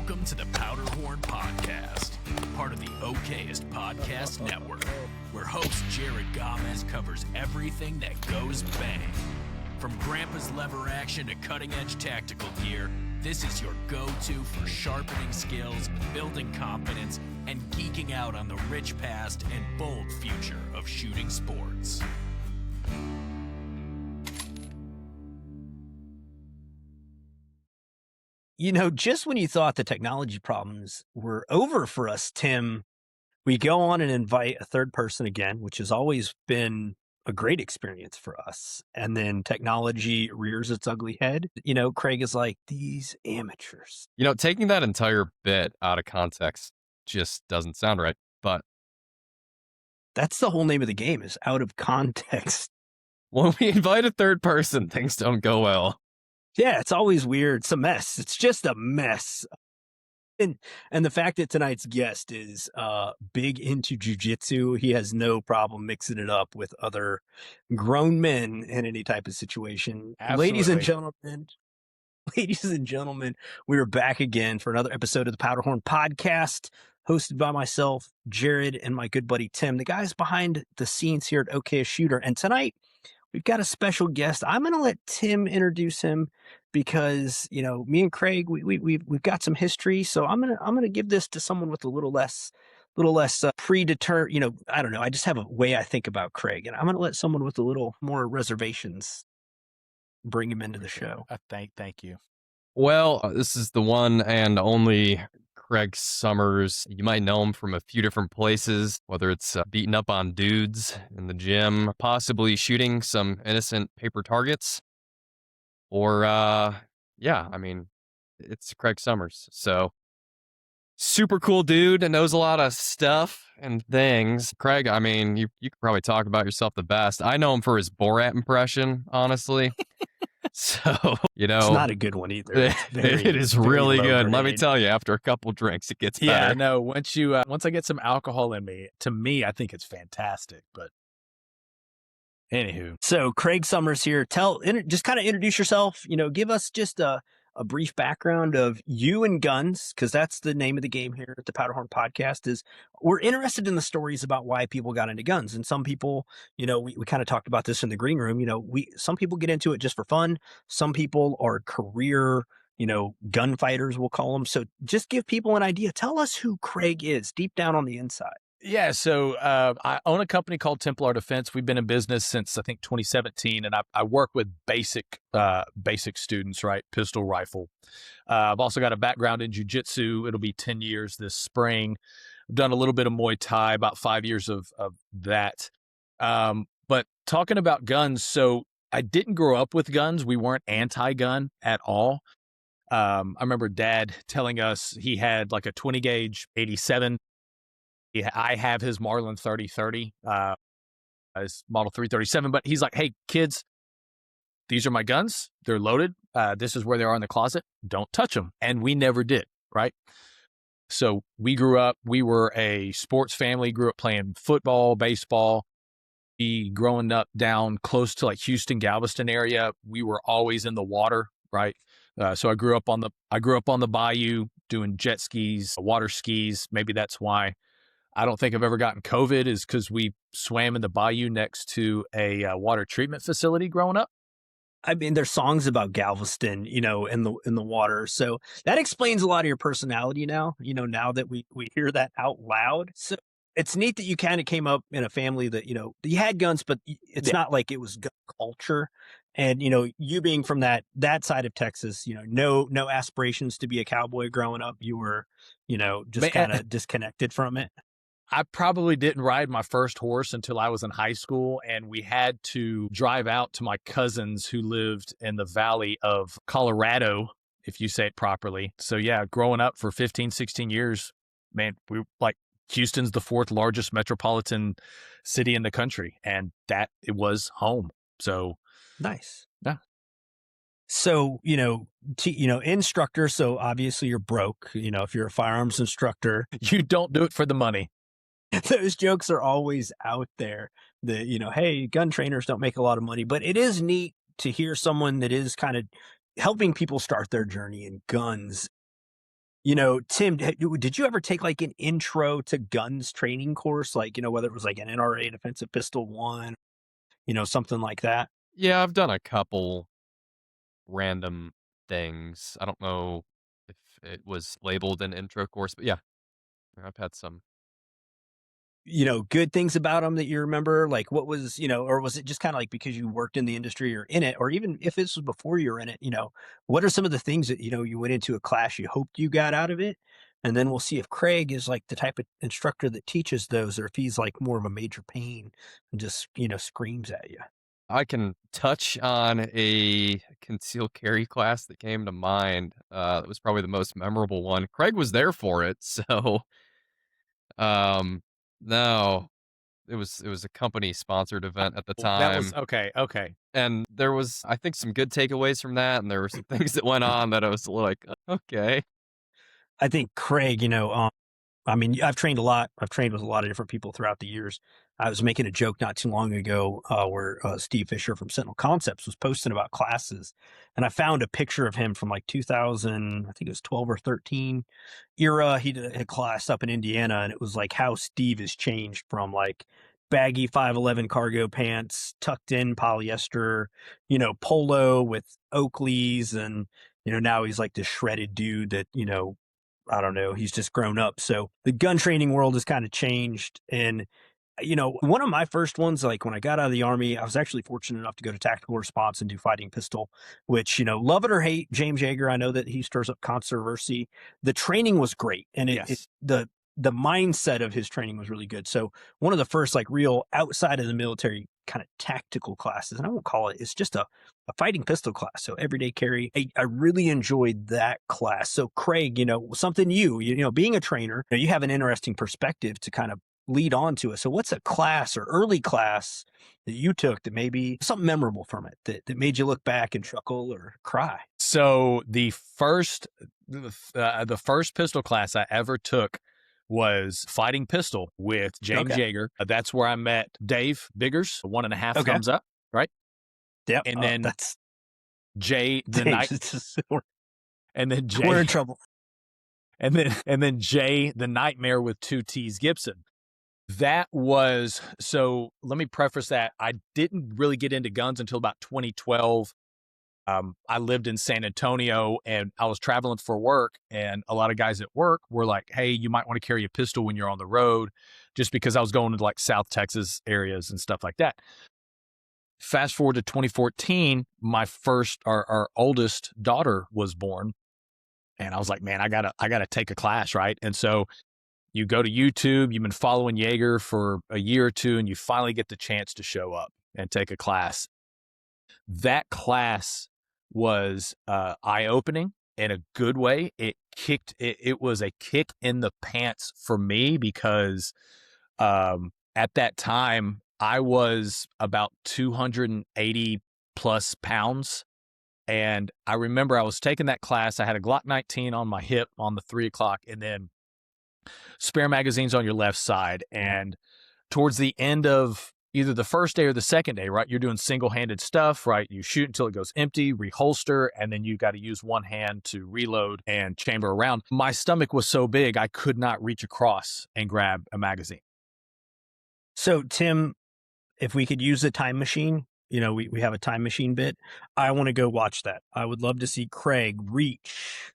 Welcome to the Powderhorn Podcast, part of the okayest podcast network, where host Jahred Gamez covers everything that goes bang. From grandpa's lever action to cutting-edge tactical gear, this is your go-to for sharpening skills, building confidence, and geeking out on the rich past and bold future of shooting sports. You know, just when you thought the technology problems were over for us, Tim, we go on and invite a third person again, which has always been a great experience for us. And then technology rears its ugly head. You know, Craig is like, these amateurs. You know, taking that entire bit out of context just doesn't sound right, but That's the whole name of the game, is out of context. when we invite a third person, things don't go well. Yeah, it's always weird. It's a mess. It's just a mess. And the fact that tonight's guest is big into jujitsu, he has no problem mixing it up with other grown men in any type of situation. Absolutely. Ladies and gentlemen, we are back again for another episode of the Powderhorn Podcast, hosted by myself, Jahred, and my good buddy Tim, the guys behind the scenes here at OK Shooter. And tonight, we've got a special guest. I'm going to let Tim introduce him because, you know, me and Craig, we've got some history. So I'm going to give this to someone with a little less predetermined, you know, I don't know. I just have a way I think about Craig, and I'm going to let someone with a little more reservations bring him into the show. Thank you. Well, this is the one and only Craig Summers. You might know him from a few different places, whether it's beating up on dudes in the gym, possibly shooting some innocent paper targets, or, it's Craig Summers. So, super cool dude and knows a lot of stuff and things. Craig, I mean, you could probably talk about yourself the best. I know him for his Borat impression, honestly. So, you know, It's not a good one either. it is really good. Let me tell you, after a couple drinks, it gets better. Yeah, no. Once I get some alcohol in me, I think it's fantastic. But anywho, So Craig Summers here. Just kind of introduce yourself. You know, give us just a brief background of you and guns, because that's the name of the game here at the Powderhorn Podcast. Is we're interested in the stories about why people got into guns, and some people, you know, we kind of talked about this in the green room. You know, some people get into it just for fun. Some people are career, you know, gunfighters, we'll call them. So just give people an idea. Tell us who Craig is deep down on the inside. yeah. So I own a company called Templar Defense. We've been in business since I think 2017, and I work with basic students, right? Pistol, rifle. I've also got a background in jujitsu. It'll be 10 years this spring. I've done a little bit of Muay Thai, about 5 years of that. But talking about guns, so I didn't grow up with guns. We weren't anti-gun at all. I remember Dad telling us he had like a 20 gauge 87. I have his Marlin 3030, his Model 337, but he's like, hey, kids, these are my guns. They're loaded. This is where they are in the closet. Don't touch them. And we never did, right? So we grew up, we were a sports family, grew up playing football, baseball. Growing up down close to like Houston, Galveston area, we were always in the water, right? So I grew up on the bayou doing jet skis, water skis. Maybe that's why I don't think I've ever gotten COVID, is because we swam in the bayou next to a water treatment facility growing up. I mean, there's songs about Galveston, you know, in the water. So that explains a lot of your personality now, you know, now that we hear that out loud. So it's neat that you kind of came up in a family that, you know, you had guns, but it's not like it was gun culture. And, you know, you being from that side of Texas, you know, no aspirations to be a cowboy growing up. You were, you know, just kind of disconnected from it. I probably didn't ride my first horse until I was in high school, and we had to drive out to my cousins who lived in the valley of Colorado, if you say it properly. So yeah, growing up for 15, 16 years, man, we like Houston's the fourth largest metropolitan city in the country, and that it was home. So Nice. Yeah. So, you know, instructor. So obviously you're broke, you know, if you're a firearms instructor. You don't do it for the money. Those jokes are always out there that, you know, hey, gun trainers don't make a lot of money, but it is neat to hear someone that is kind of helping people start their journey in guns. Tim, did you ever take like an intro to guns training course? Like, whether it was like an NRA defensive pistol one, something like that? Yeah, I've done a couple random things. I don't know if it was labeled an intro course, but yeah, I've had some. Good things about them that you remember? Like what was, or was it just kind of like because you worked in the industry or in it, or even if this was before you were in it, what are some of the things that, you went into a class you hoped you got out of it? And then we'll see if Craig is like the type of instructor that teaches those, or if he's like more of a major pain and just, screams at you. I can touch on a concealed carry class that came to mind. That was probably the most memorable one. Craig was there for it, so um, no, it was a company sponsored event at the That was time, okay. Okay. and there was I think some good takeaways from that, and there were some things that went on that I was like, okay, I think Craig, I mean, I've trained a lot. I've trained with a lot of different people throughout the years. I was making a joke not too long ago where Steve Fisher from Sentinel Concepts was posting about classes. And I found a picture of him from like 2000, I think it was 12 or 13 era. He did a class up in Indiana, and it was like how Steve has changed from like baggy 511 cargo pants, tucked in polyester, polo with Oakleys. And, now he's like this shredded dude that, I don't know. He's just grown up. So the gun training world has kind of changed. And, one of my first ones, like when I got out of the Army, I was actually fortunate enough to go to tactical response and do fighting pistol, which, love it or hate James Jahred. I know that he stirs up controversy. The training was great. And the mindset of his training was really good. So one of the first like real outside of the military kind of tactical classes, and I won't call it, it's just a fighting pistol class. So everyday carry. I really enjoyed that class. So Craig, something being a trainer, you have an interesting perspective to kind of lead on to it. So what's a class or early class that you took that maybe something memorable from it that made you look back and chuckle or cry? So the first pistol class I ever took was fighting pistol with James Jahred. That's where I met Dave Biggers, 1.5 thumbs up, right? Yeah. And then that's Jay the Night. And then Jay, we're in trouble. And then Jay the Nightmare with 2 T's Gibson. That was, so let me preface that. I didn't really get into guns until about 2012. I lived in San Antonio and I was traveling for work, and a lot of guys at work were like, hey, you might want to carry a pistol when you're on the road, just because I was going to like South Texas areas and stuff like that. Fast forward to 2014, our oldest daughter was born, and I was like, man, I gotta take a class, right? And so you go to YouTube, you've been following Jaeger for a year or two, and you finally get the chance to show up and take a class. That class was eye-opening in a good way. It was a kick in the pants for me because at that time I was about 280 plus pounds. And I remember I was taking that class. I had a Glock 19 on my hip on the 3 o'clock, and then spare magazines on your left side. And towards the end of either the first day or the second day, right, you're doing single-handed stuff, right? You shoot until it goes empty, reholster, and then you got to use one hand to reload and chamber around. My stomach was so big, I could not reach across and grab a magazine. So, Tim, if we could use a time machine, we have a time machine bit. I want to go watch that. I would love to see Craig reach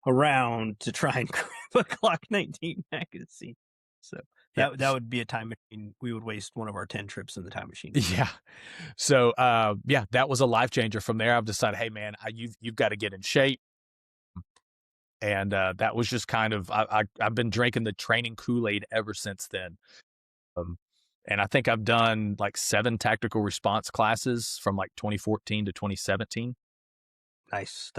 around to try and grab a Glock 19 magazine. So that would be a time machine. We would waste one of our 10 trips in the time machine. Yeah. So, that was a life changer. From there, I've decided, hey man, you've got to get in shape. And that was just kind of, I've been drinking the training Kool-Aid ever since then. And I think I've done like 7 tactical response classes from like 2014 to 2017. Nice.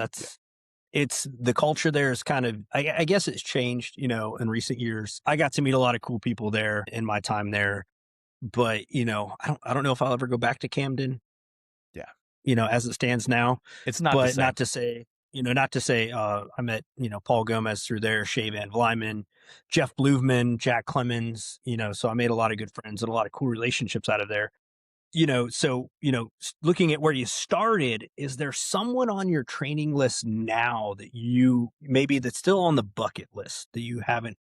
It's the culture there is kind of, I guess it's changed, in recent years. I got to meet a lot of cool people there in my time there, but I don't know if I'll ever go back to Camden. Yeah. As it stands now, it's not, but not to say, I met, Paul Gamez through there, Shay Van Vlyman, Jeff Bluevman, Jack Clemens, so I made a lot of good friends and a lot of cool relationships out of there. looking at where you started, is there someone on your training list now that that's still on the bucket list that you haven't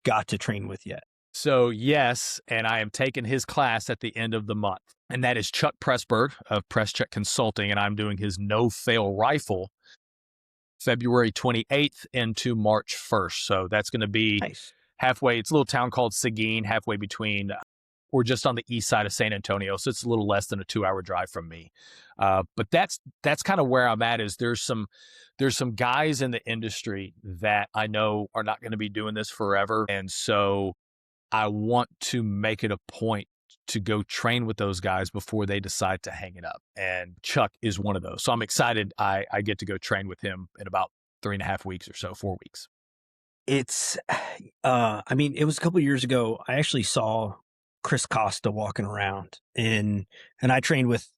got to train with yet? So yes, and I am taking his class at the end of the month. And that is Chuck Pressberg of Press Check Consulting. And I'm doing his no-fail rifle February 28th into March 1st. So that's going to be Nice. halfway. It's a little town called Seguin, halfway between, we're just on the east side of San Antonio. So it's a little less than a 2-hour drive from me. But that's kind of where I'm at. Is there's some guys in the industry that I know are not going to be doing this forever. And so I want to make it a point to go train with those guys before they decide to hang it up. And Chuck is one of those. So I'm excited. I get to go train with him in about 3.5 weeks or so, 4 weeks. It's, it was a couple of years ago. I actually saw Chris Costa walking around, and I trained with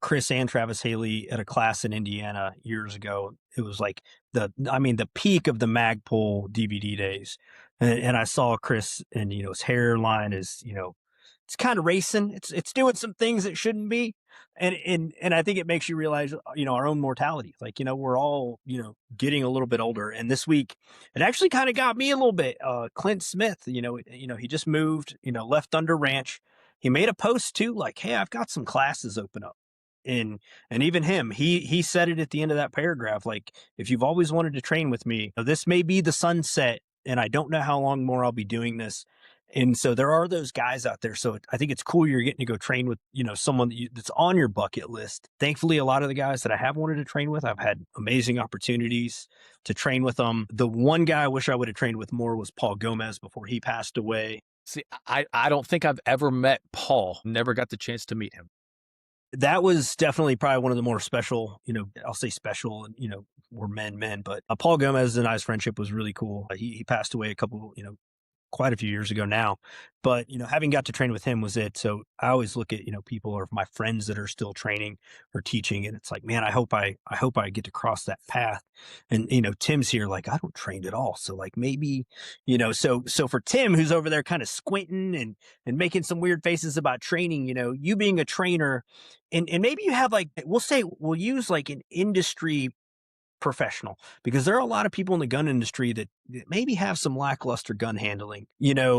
Chris and Travis Haley at a class in Indiana years ago. It was like the peak of the Magpul DVD days. And I saw Chris, and, his hairline is, it's kind of racing. It's doing some things it shouldn't be. And I think it makes you realize, our own mortality. Like, we're all, getting a little bit older. And this week, it actually kind of got me a little bit. Clint Smith, he just moved, left Thunder Ranch. He made a post too, like, hey, I've got some classes open up. And even him, he said it at the end of that paragraph, like, if you've always wanted to train with me, this may be the sunset, and I don't know how long more I'll be doing this. And so there are those guys out there. So I think it's cool you're getting to go train with, someone that's on your bucket list. Thankfully, a lot of the guys that I have wanted to train with, I've had amazing opportunities to train with them. The one guy I wish I would have trained with more was Paul Gamez before he passed away. See, I don't think I've ever met Paul. Never got the chance to meet him. That was definitely probably one of the more special, I'll say special, and, we're men, but Paul Gamez and I's friendship was really cool. He passed away quite a few years ago now, but, having got to train with him was it. So I always look at, people or my friends that are still training or teaching, and it's like, man, I hope I get to cross that path. And, Tim's here, like, I don't train at all. So like maybe, so for Tim, who's over there kind of squinting and making some weird faces about training, you being a trainer, and maybe you have, like, we'll use like an industry professional, because there are a lot of people in the gun industry that maybe have some lackluster gun handling,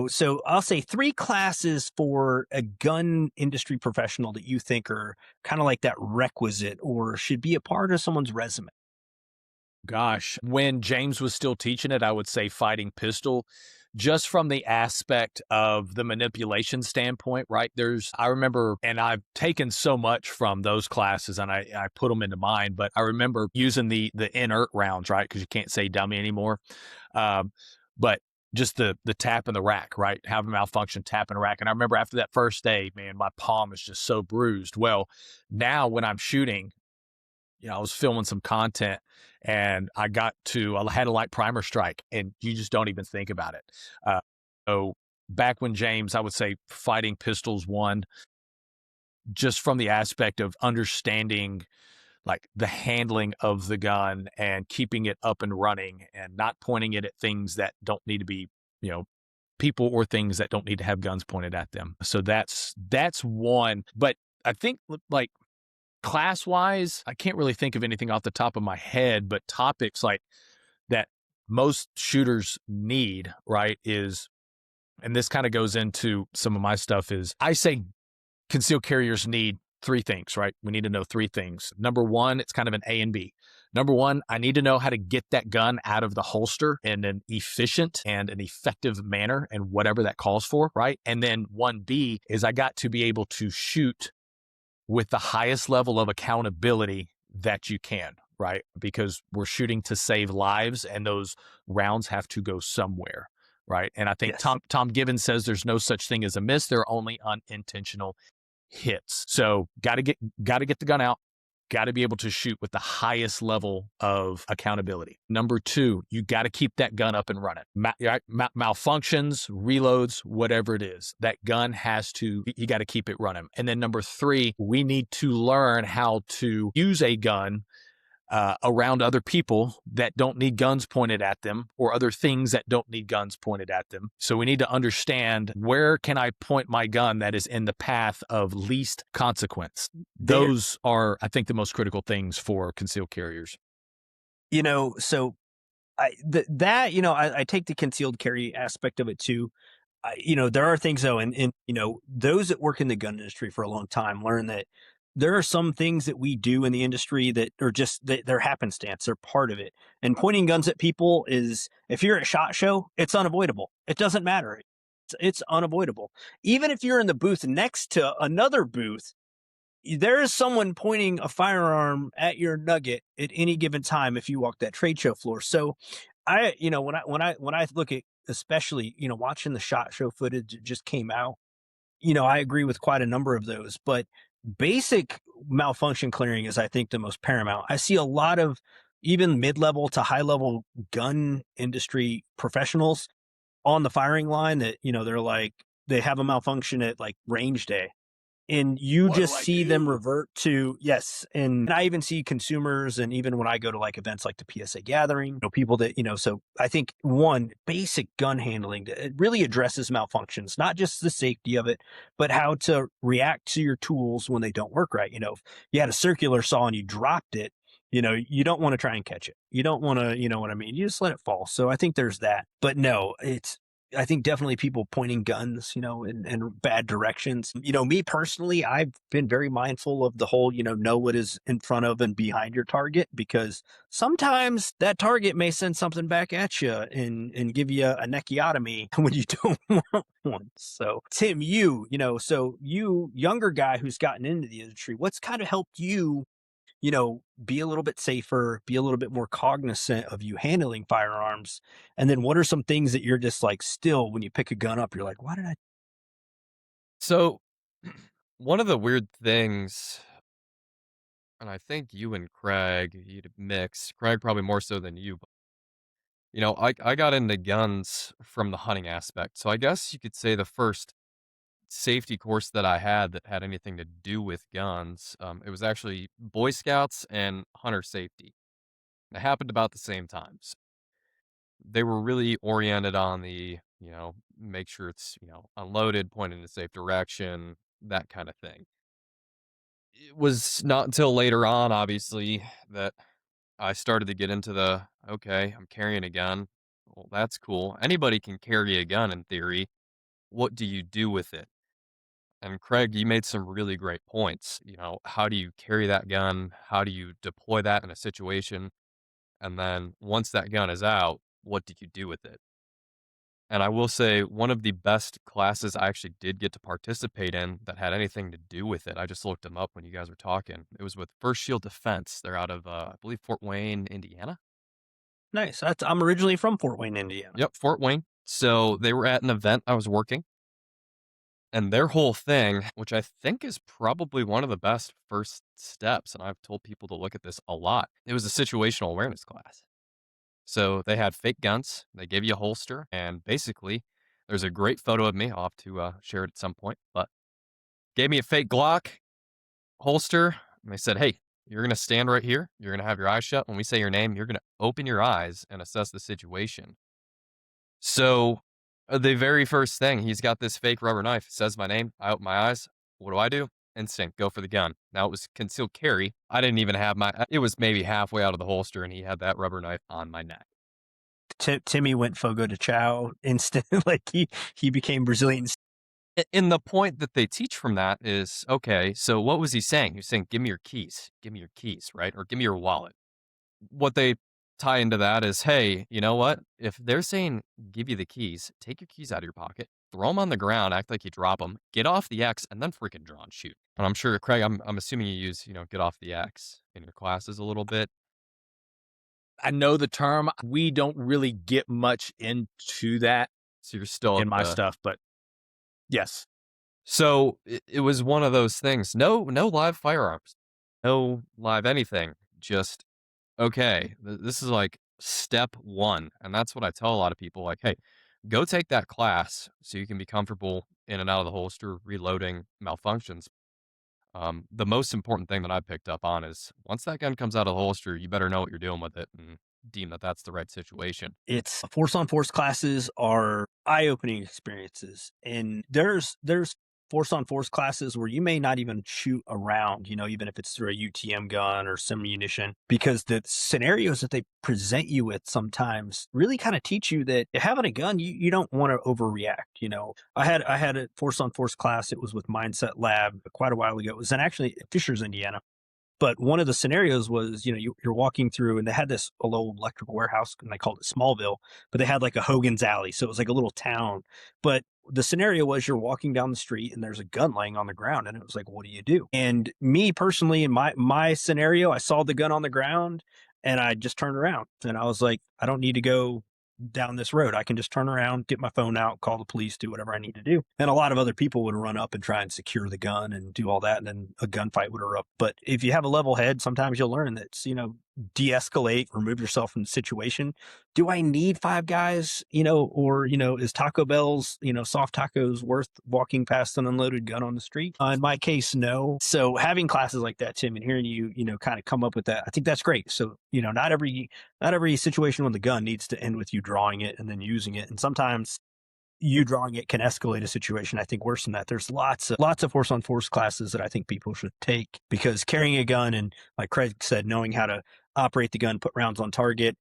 so I'll say 3 classes for a gun industry professional that you think are kind of like that requisite or should be a part of someone's resume. Gosh, when James was still teaching it, I would say fighting pistol, just from the aspect of the manipulation standpoint, right? I remember, and I've taken so much from those classes and I put them into mine, but I remember using the inert rounds, right? Because you can't say dummy anymore. But just the tap in the rack, right? Have a malfunction, tap in the rack. And I remember after that first day, man, my palm is just so bruised. Well, now when I'm shooting, I was filming some content, and I had a light primer strike, and you just don't even think about it. So back when James, I would say fighting pistols won, just from the aspect of understanding like the handling of the gun and keeping it up and running and not pointing it at things that don't need to be, people or things that don't need to have guns pointed at them. So that's one. But I think like, class-wise, I can't really think of anything off the top of my head, but topics like that most shooters need, right, is, and this kind of goes into some of my stuff, is I say concealed carriers need 3 things, right? We need to know 3 things. Number 1, it's kind of an A and B. Number 1, I need to know how to get that gun out of the holster in an efficient and an effective manner, and whatever that calls for, right? And then 1B is I got to be able to shoot with the highest level of accountability that you can, right? Because we're shooting to save lives, and those rounds have to go somewhere, right? And I think Yes. Tom Gibbons says there's no such thing as a miss. There are only unintentional hits. So got to get the gun out, got to be able to shoot with the highest level of accountability. Number 2, you got to keep that gun up and running. Malfunctions, reloads, whatever it is, that gun you got to keep it running. And then number 3, we need to learn how to use a gun around other people that don't need guns pointed at them, or other things that don't need guns pointed at them. So we need to understand, where can I point my gun that is in the path of least consequence? Those are, I think, the most critical things for concealed carriers. So I take the concealed carry aspect of it too. There are things though, and those that work in the gun industry for a long time learn that there are some things that we do in the industry that are just they're happenstance, they're part of it. And pointing guns at people is, if you're at SHOT Show, it's unavoidable. It doesn't matter. It's unavoidable. Even if you're in the booth next to another booth, there is someone pointing a firearm at your nugget at any given time if you walk that trade show floor. So when I look at, especially, watching the SHOT Show footage that just came out, I agree with quite a number of those, but basic malfunction clearing is, I think, the most paramount. I see a lot of even mid-level to high-level gun industry professionals on the firing line that, they're like, they have a malfunction at like range day. And you just see them revert to, yes. And I even see consumers, and even when I go to like events like the PSA gathering, people that, so I think one, basic gun handling, it really addresses malfunctions, not just the safety of it, but how to react to your tools when they don't work right. If you had a circular saw and you dropped it, you don't want to try and catch it. You don't want to, you know what I mean? You just let it fall. So I think there's that. But no, I think definitely people pointing guns, in bad directions. Me personally, I've been very mindful of the whole, know what is in front of and behind your target, because sometimes that target may send something back at you and give you a neckiotomy when you don't want one. So Tim, so you, younger guy who's gotten into the industry, what's kind of helped you, be a little bit safer, be a little bit more cognizant of you handling firearms? And then what are some things that you're just like, still, when you pick a gun up, you're like, why did I? So, one of the weird things, and I think you and Craig, you'd mix, Craig probably more so than you, but, I got into guns from the hunting aspect. So I guess you could say the first safety course that I had that had anything to do with guns, it was actually Boy Scouts and hunter safety. It happened about the same times. They were really oriented on the, make sure it's, unloaded, pointed in a safe direction, that kind of thing. It was not until later on, obviously, that I started to get into the, okay, I'm carrying a gun. Well, that's cool. Anybody can carry a gun in theory. What do you do with it? And Craig, you made some really great points. How do you carry that gun? How do you deploy that in a situation? And then once that gun is out, what did you do with it? And I will say, one of the best classes I actually did get to participate in that had anything to do with it, I just looked them up when you guys were talking. It was with First Shield Defense. They're out of, I believe, Fort Wayne, Indiana. Nice. I'm originally from Fort Wayne, Indiana. Yep, Fort Wayne. So they were at an event I was working. And their whole thing, which I think is probably one of the best first steps, and I've told people to look at this a lot, it was a situational awareness class. So they had fake guns, they gave you a holster, and basically, there's a great photo of me. I'll have to share it at some point, but gave me a fake Glock holster, and they said, hey, you're going to stand right here, you're going to have your eyes shut. When we say your name, you're going to open your eyes and assess the situation. So the very first thing, he's got this fake rubber knife, says my name, I open my eyes. What do? Instinct, go for the gun. Now, it was concealed carry. I didn't even have it was maybe halfway out of the holster, and he had that rubber knife on my neck. Timmy went Fogo de Chao instant. Like he became Brazilian. And the point that they teach from that is, okay, so what was he saying? He was saying, give me your keys, right? Or give me your wallet. What they tie into that is, hey, you know what? If they're saying, give you the keys, take your keys out of your pocket, throw them on the ground, act like you drop them, get off the X, and then freaking draw and shoot. And I'm sure, Craig, I'm assuming you use, get off the X in your classes a little bit. I know the term. We don't really get much into that. So you're still in my stuff, but yes. So it was one of those things. No live firearms, no live anything. Just, okay, this is like step one. And that's what I tell a lot of people, like, hey, go take that class so you can be comfortable in and out of the holster, reloading, malfunctions. The most important thing that I picked up on is once that gun comes out of the holster, you better know what you're doing with it and deem that that's the right situation. It's force on force classes are eye-opening experiences. And there's force on force classes where you may not even shoot around, even if it's through a UTM gun or some munition, because the scenarios that they present you with sometimes really kind of teach you that having a gun, you don't want to overreact. I had a force on force class. It was with Mindset Lab quite a while ago. It was in actually Fishers, Indiana. But one of the scenarios was, you're walking through, and they had this little electrical warehouse, and they called it Smallville, but they had like a Hogan's Alley. So it was like a little town. But the scenario was you're walking down the street and there's a gun laying on the ground. And it was like, what do you do? And me personally, in my scenario, I saw the gun on the ground and I just turned around and I was like, I don't need to go down this road. I can just turn around, get my phone out, call the police, do whatever I need to do. And a lot of other people would run up and try and secure the gun and do all that. And then a gunfight would erupt. But if you have a level head, sometimes you'll learn that, de-escalate, remove yourself from the situation. Do I need 5 guys, or, is Taco Bell's, soft tacos worth walking past an unloaded gun on the street? In my case, no. So having classes like that, Tim, and hearing you, kind of come up with that, I think that's great. So, not every situation with a gun needs to end with you drawing it and then using it. And sometimes you drawing it can escalate a situation. I think worse than that. There's lots of force on force classes that I think people should take, because carrying a gun and, like Craig said, knowing how to operate the gun, put rounds on target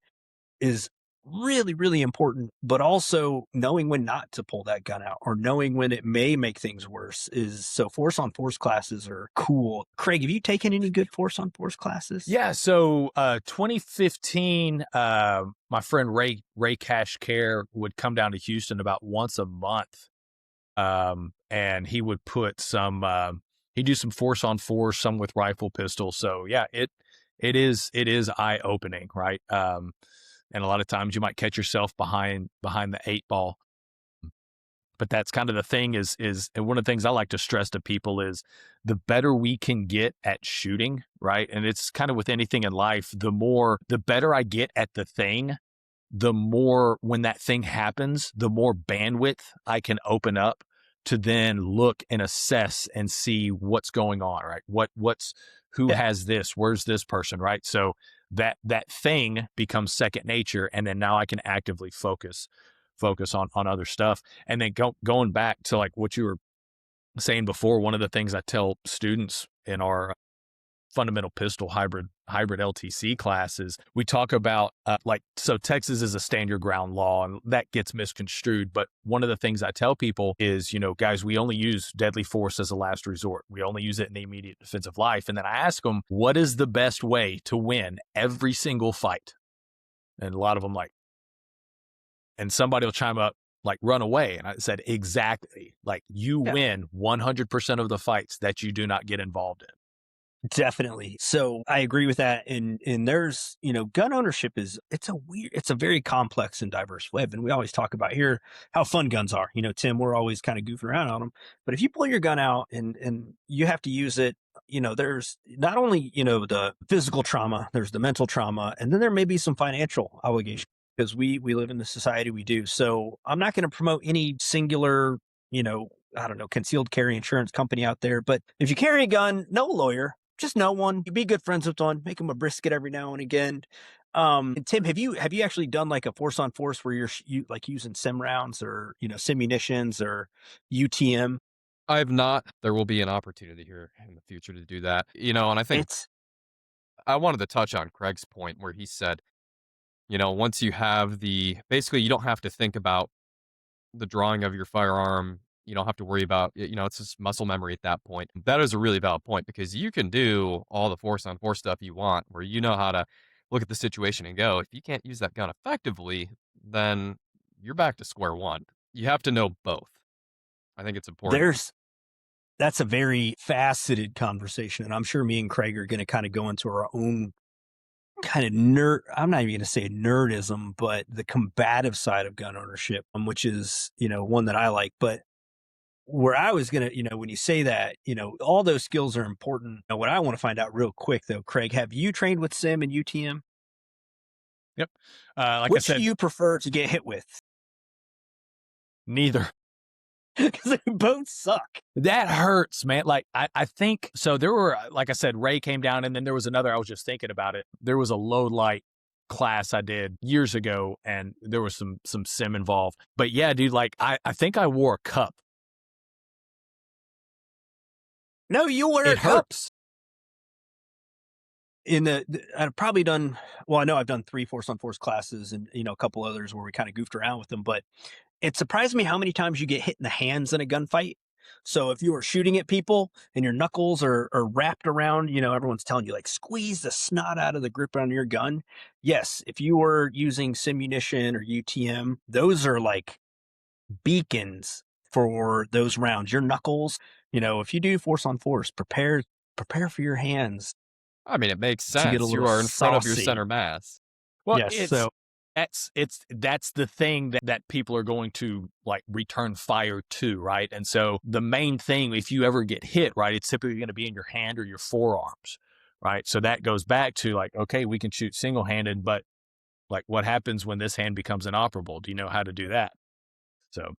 is really, really important. But also knowing when not to pull that gun out or knowing when it may make things worse so force on force classes are cool. Craig, have you taken any good force on force classes? Yeah. So 2015, my friend Ray Cash Care would come down to Houston about once a month. And he would put he'd do some force on force, some with rifle, pistol. So yeah, it is eye opening, right? And a lot of times you might catch yourself behind the 8 ball. But that's kind of the thing is and one of the things I like to stress to people is the better we can get at shooting, right? And it's kind of with anything in life, the better I get at the thing, the more when that thing happens, the more bandwidth I can open up to then look and assess and see what's going on, right? Who has this? Where's this person, right? So that thing becomes second nature, and then now I can actively focus on other stuff. And then going back to like what you were saying before, one of the things I tell students in our fundamental pistol hybrid LTC classes, we talk about so Texas is a stand your ground law, and that gets misconstrued. But one of the things I tell people is, guys, we only use deadly force as a last resort. We only use it in the immediate defense of life. And then I ask them, what is the best way to win every single fight? And a lot of them and somebody will chime up, run away. And I said, exactly. You win 100% of the fights that you do not get involved in. Definitely. So I agree with that. And there's, gun ownership it's a very complex and diverse web. And we always talk about here how fun guns are. Tim, we're always kind of goofing around on them. But if you pull your gun out and you have to use it, there's not only, the physical trauma, there's the mental trauma, and then there may be some financial obligation, because we live in the society we do. So I'm not going to promote any singular, I don't know, concealed carry insurance company out there. But if you carry a gun, know a lawyer. Just know one. You be good friends with one. Make them a brisket every now and again. And Tim, have you actually done like a force on force where you like using sim rounds or sim munitions or UTM? I have not. There will be an opportunity here in the future to do that. And I think I wanted to touch on Craig's point where he said, once you have basically you don't have to think about the drawing of your firearm. You don't have to worry about, it's just muscle memory at that point. That is a really valid point, because you can do all the force on force stuff you want, where you know how to look at the situation and go, if you can't use that gun effectively, then you're back to square one. You have to know both. I think it's important. That's a very faceted conversation. And I'm sure me and Craig are going to kind of go into our own kind of I'm not even going to say nerdism, but the combative side of gun ownership, which is, one that I like. But where I was going to, when you say that, all those skills are important. What I want to find out real quick though, Craig, have you trained with sim and UTM? Yep. Which do you prefer to get hit with? Neither. because they both suck. That hurts, man. Like, I think, so there were, like I said, Ray came down, and then there was another, I was just thinking about it. There was a low light class I did years ago, and there was some sim involved. But yeah, dude, like, I think I wore a cup. No, you wear It a cup. hurts. I've probably done, well, I know I've done 3 force on force classes and, a couple others where we kind of goofed around with them, but it surprised me how many times you get hit in the hands in a gunfight. So if you were shooting at people and your knuckles are wrapped around, everyone's telling you like squeeze the snot out of the grip on your gun. Yes, if you were using simunition or UTM, those are like beacons for those rounds. Your knuckles, if you do force on force, prepare for your hands. I mean, it makes To get a sense. You little are in front of your saucy. center mass. Well, Yes, that's the thing that people are going to like return fire to, right? And so the main thing, if you ever get hit, right, it's typically going to be in your hand or your forearms, right? So that goes back to like, okay, we can shoot single-handed, but like what happens when this hand becomes inoperable? Do you know how to do that? So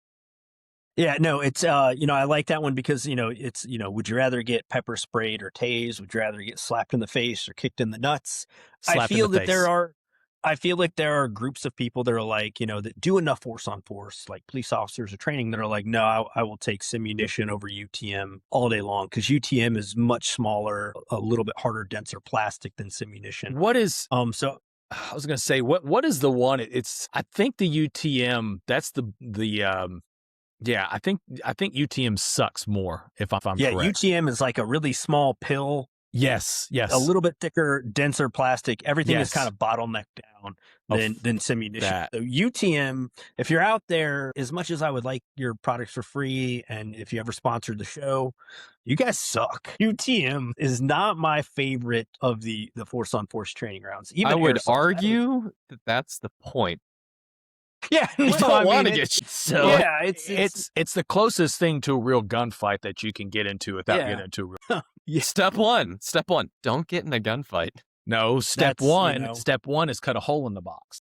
yeah, no, it's, I like that one because, it's, would you rather get pepper sprayed or tased? Would you rather get slapped in the face or kicked in the nuts? I feel like there are groups of people that are like, that do enough force on force, like police officers or training that are like, no, I will take simunition over UTM all day long because UTM is much smaller, a little bit harder, denser plastic than simunition. what is, So I was going to say, what is the one? I think the UTM, that's yeah, I think UTM sucks more if I'm yeah, correct. UTM is like a really small pill. Yes. A little bit thicker, denser plastic. Everything is Yes. kind of bottlenecked down than simunition. that. So UTM, if you're out there, as much as I would like your products for free, and if you ever sponsored the show, you guys suck. UTM is not my favorite of the force on force training rounds. Even I would airsoft, argue that that's the point. yeah, We no, don't I want mean, to get so. yeah, It's the closest thing to a real gunfight that you can get into without Yeah. getting into a real. Step one, don't get in a gunfight. No, step That's, one. Step one is cut a hole in the box.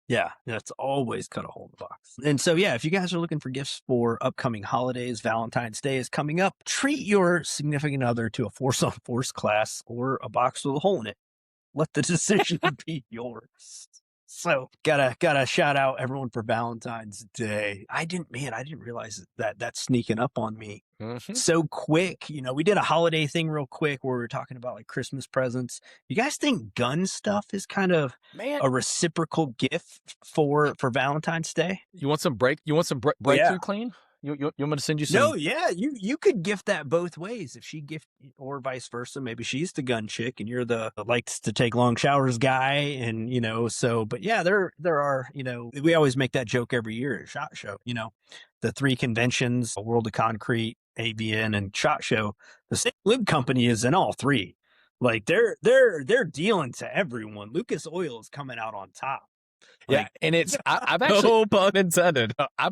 Yeah, that's always cut a hole in the box. And so, yeah, if you guys are looking for gifts for upcoming holidays, Valentine's Day is coming up, treat your significant other to a force on force class or a box with a hole in it. Let the decision be yours. So gotta shout out everyone for Valentine's Day. I didn't realize that that's sneaking up on me so quick. We did a holiday thing real quick where we were talking about like Christmas presents. You guys think gun stuff is kind of Man, a reciprocal gift for Valentine's Day? you want some breakthrough clean? You want me to send you some? No, yeah, you could gift that both ways. If she gift or vice versa, maybe she's the gun chick and you're the likes to take long showers guy, and but yeah, there are, we always make that joke every year at SHOT Show. The 3 conventions, World of Concrete, AVN, and SHOT Show. The same lube company is in all 3. Like they're dealing to everyone. Lucas Oil is coming out on top. Yeah, and it's I've actually No pun intended. I've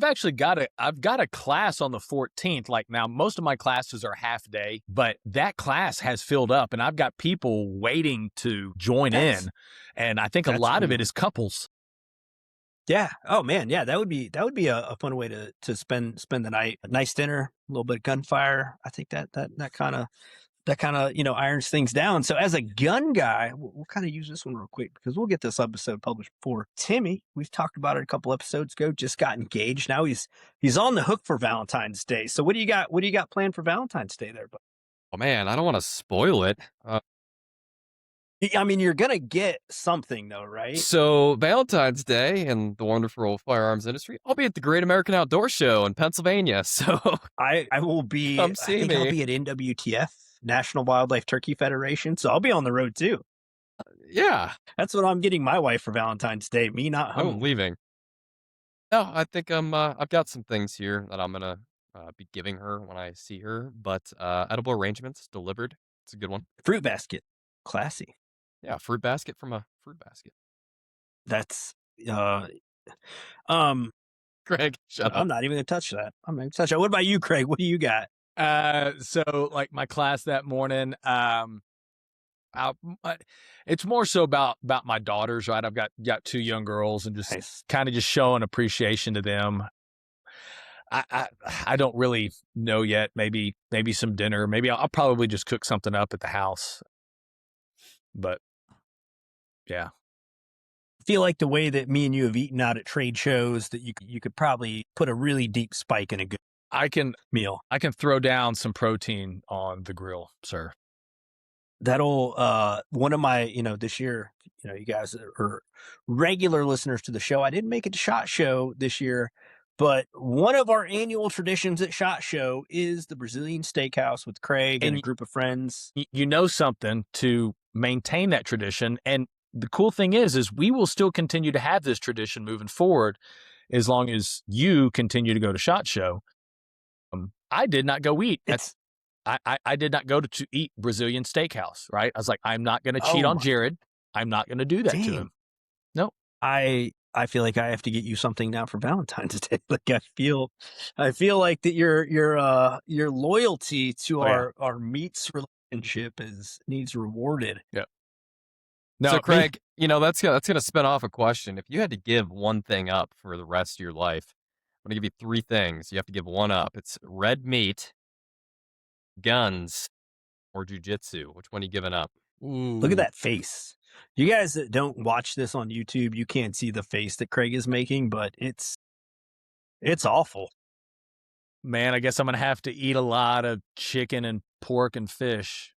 got a class on the 14th. Like now, most of my classes are half day, but that class has filled up, and I've got people waiting to join in, and I think a lot of it is couples. Yeah. Oh man. Yeah. That would be a fun way to spend the night. A nice dinner, a little bit of gunfire. I think that kind of irons things down. So as a gun guy, we'll kind of use this one real quick because we'll get this episode published before. Timmy, we've talked about it a couple episodes ago, just got engaged. Now he's on the hook for Valentine's Day. So what do you got planned for Valentine's Day there, bud? Oh man, I don't want to spoil it. I mean, you're going to get something though, right? So Valentine's Day in the wonderful firearms industry, I'll be at the Great American Outdoor Show in Pennsylvania. So I will be, come see me. I'll be at NWTF, National Wildlife Turkey Federation. So I'll be on the road too. Yeah. That's what I'm getting my wife for Valentine's Day. Me not home. I'm leaving. No, I think I've got some things here that I'm going to be giving her when I see her, but edible arrangements delivered. It's a good one. Fruit basket. Classy. Yeah, fruit basket from a fruit basket. That's Craig, shut up. I'm not even gonna touch that. I'm not gonna touch that. What about you, Craig? What do you got? So like my class that morning, it's more so about my daughters, right? I've got 2 young girls, and just Nice. kind of just showing appreciation to them. I don't really know yet. Maybe some dinner. Maybe I'll probably just cook something up at the house. But yeah. I feel like the way that me and you have eaten out at trade shows that you could probably put a really deep spike in a good meal. I can throw down some protein on the grill, sir. That'll one of my, this year, you guys are regular listeners to the show. I didn't make it to SHOT Show this year, but one of our annual traditions at SHOT Show is the Brazilian Steakhouse with Craig and a group of friends. You know something to maintain that tradition. And the cool thing is we will still continue to have this tradition moving forward as long as you continue to go to SHOT Show. I did not go eat. I did not go to eat Brazilian Steakhouse, right? I was like, I'm not going to cheat on Jahred. I'm not going to do that to him. No. I feel like I have to get you something now for Valentine's Day. Like I feel like that your loyalty to our meats relationship needs rewarded. Yeah. No, so Craig, that's gonna spin off a question. If you had to give one thing up for the rest of your life, I'm gonna give you 3 things. You have to give one up. It's red meat, guns, or jujitsu. Which one are you giving up? Ooh. Look at that face. You guys that don't watch this on YouTube, you can't see the face that Craig is making, but it's awful. Man, I guess I'm gonna have to eat a lot of chicken and pork and fish.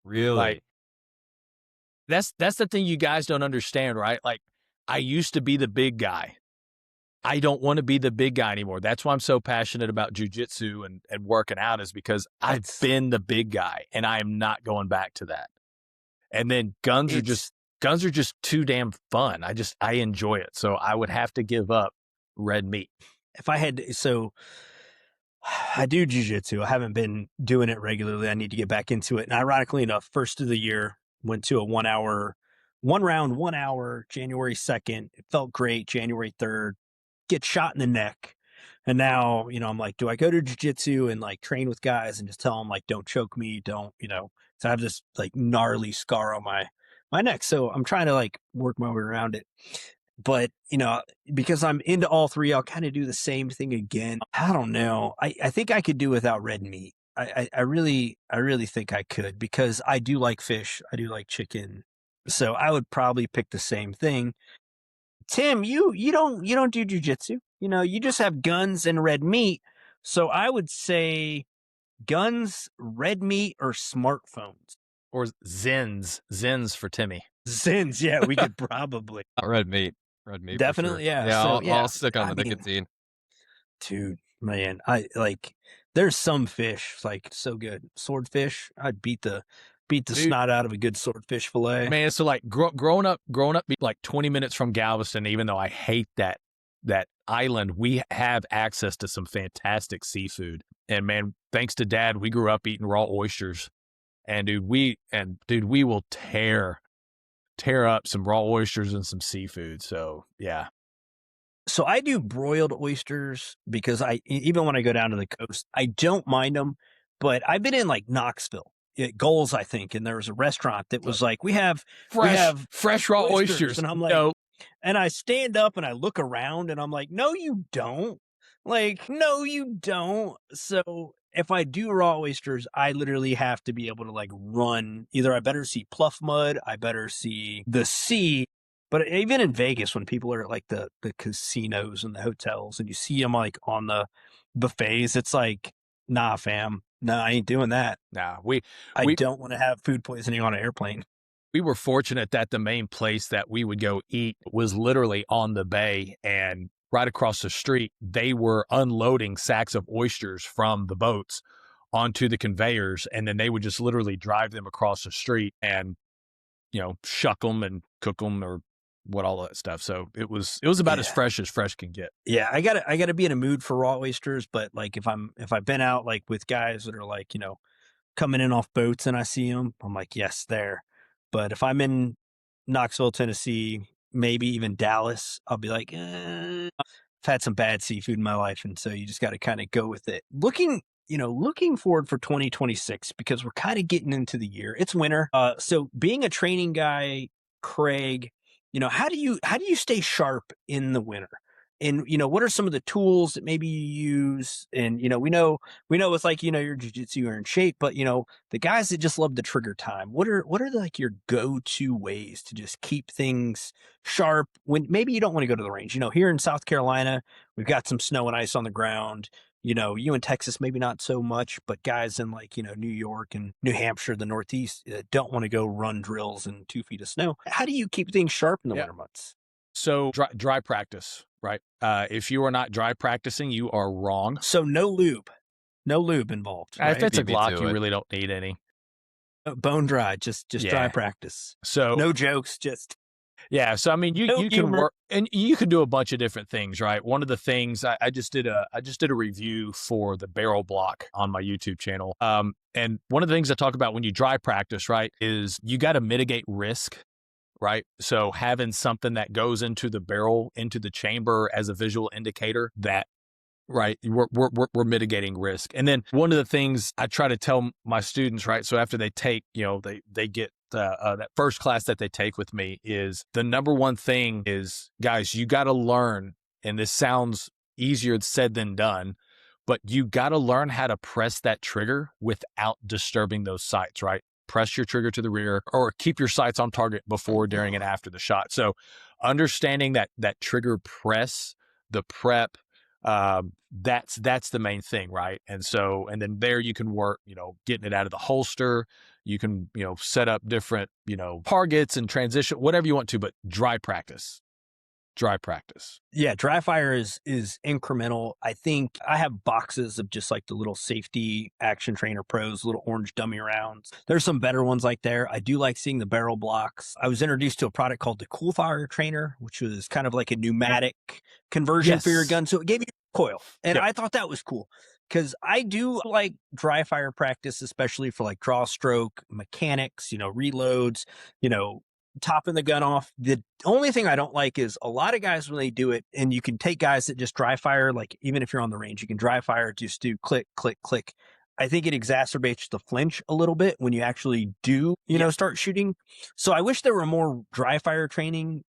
Really? Like, that's the thing you guys don't understand, right? Like, I used to be the big guy. I don't want to be the big guy anymore. That's why I'm so passionate about jujitsu and working out, is because I've been the big guy and I am not going back to that. And then guns are just too damn fun. I enjoy it. So I would have to give up red meat. If I had I do jujitsu. I haven't been doing it regularly. I need to get back into it. And ironically enough, first of the year, went to a 1 round, 1 hour, January 2nd. It felt great. January 3rd, get shot in the neck. And now, I'm like, do I go to jiu-jitsu and like train with guys and just tell them like, don't choke me, don't, so I have this like gnarly scar on my neck. So I'm trying to like work my way around it. But, because I'm into all 3, I'll kind of do the same thing again. I don't know. I think I could do without red meat. I really think I could, because I do like fish. I do like chicken. So I would probably pick the same thing. Tim, you don't do jujitsu. You just have guns and red meat. So I would say guns, red meat, or smartphones. Or Zens for Timmy. Zens, yeah, we could probably. Red meat. Definitely, sure. yeah. Yeah, I'll stick on the nicotine. Dude, man, there's some fish like so good. Swordfish, I'd beat the snot out of a good swordfish fillet. Man, so like growing up like 20 minutes from Galveston, even though I hate that island, we have access to some fantastic seafood. And man, thanks to Dad, we grew up eating raw oysters. And dude, we will tear up some raw oysters and some seafood. So yeah. So I do broiled oysters because even when I go down to the coast, I don't mind them. But I've been in like Knoxville, Goals, I think, and there was a restaurant that was like, we have fresh raw oysters. And I'm like, no. And I stand up and I look around and I'm like, no, you don't. Like, no, you don't. So if I do raw oysters, I literally have to be able to like run. Either I better see pluff mud, I better see the sea. But even in Vegas, when people are at like the casinos and the hotels and you see them like on the buffets, it's like, nah, fam. No, I ain't doing that. Nah, I don't want to have food poisoning on an airplane. We were fortunate that the main place that we would go eat was literally on the bay, and right across the street, they were unloading sacks of oysters from the boats onto the conveyors, and then they would just literally drive them across the street and, shuck them and cook them or what, all that stuff. So it was about as fresh can get. Yeah, I gotta be in a mood for raw oysters, but like if I've been out like with guys that are like, coming in off boats and I see them, I'm like, yes, there. But if I'm in Knoxville, Tennessee, maybe even Dallas, I'll be like, I've had some bad seafood in my life. And so you just got to kind of go with it. Looking forward for 2026, because we're kind of getting into the year. It's winter. So being a training guy, Craig, how do you stay sharp in the winter? And, what are some of the tools that maybe you use? And, we know it's like, your jiu-jitsu, you're in shape, but, the guys that just love the trigger time, what are like your go-to ways to just keep things sharp when maybe you don't want to go to the range? Here in South Carolina, we've got some snow and ice on the ground. You in Texas, maybe not so much, but guys in like, New York and New Hampshire, the Northeast, don't want to go run drills in 2 feet of snow. How do you keep things sharp in the winter months? So dry practice, right? If you are not dry practicing, you are wrong. So no lube involved. Right? If it's a Beat me Glock, to you it. really don't need any. Bone dry, just dry practice. So No jokes, just. yeah. So I mean, you can humor. work and you can do a bunch of different things, right? One of the things I just did a review for the barrel block on my YouTube channel. And one of the things I talk about when you dry practice, right, is you got to mitigate risk. Right. So having something that goes into the barrel, into the chamber as a visual indicator that, right, we're mitigating risk. And then one of the things I try to tell my students, right, so after they take, they get that first class that they take with me is the number one thing is, guys, you got to learn, and this sounds easier said than done, but you got to learn how to press that trigger without disturbing those sights, right? Press your trigger to the rear or keep your sights on target before, during, and after the shot. So understanding that trigger press, the prep, that's the main thing, right? And then there you can work, getting it out of the holster. You can, set up different, targets and transition, whatever you want to, but dry practice. Yeah, dry fire is incremental. I think I have boxes of just like the little safety Action Trainer Pros, little orange dummy rounds. There's some better ones like there. I do like seeing the barrel blocks. I was introduced to a product called the Cool Fire Trainer, which was kind of like a pneumatic conversion for your gun. So it gave you coil. And I thought that was cool because I do like dry fire practice, especially for like draw stroke, mechanics, reloads, topping the gun off. The only thing I don't like is a lot of guys when they do it, and you can take guys that just dry fire, like even if you're on the range, you can dry fire, just do click, click, click. I think it exacerbates the flinch a little bit when you actually do, start shooting. So I wish there were more dry fire training,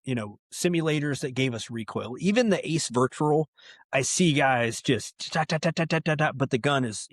simulators that gave us recoil. Even the Ace Virtual, I see guys just but the gun is,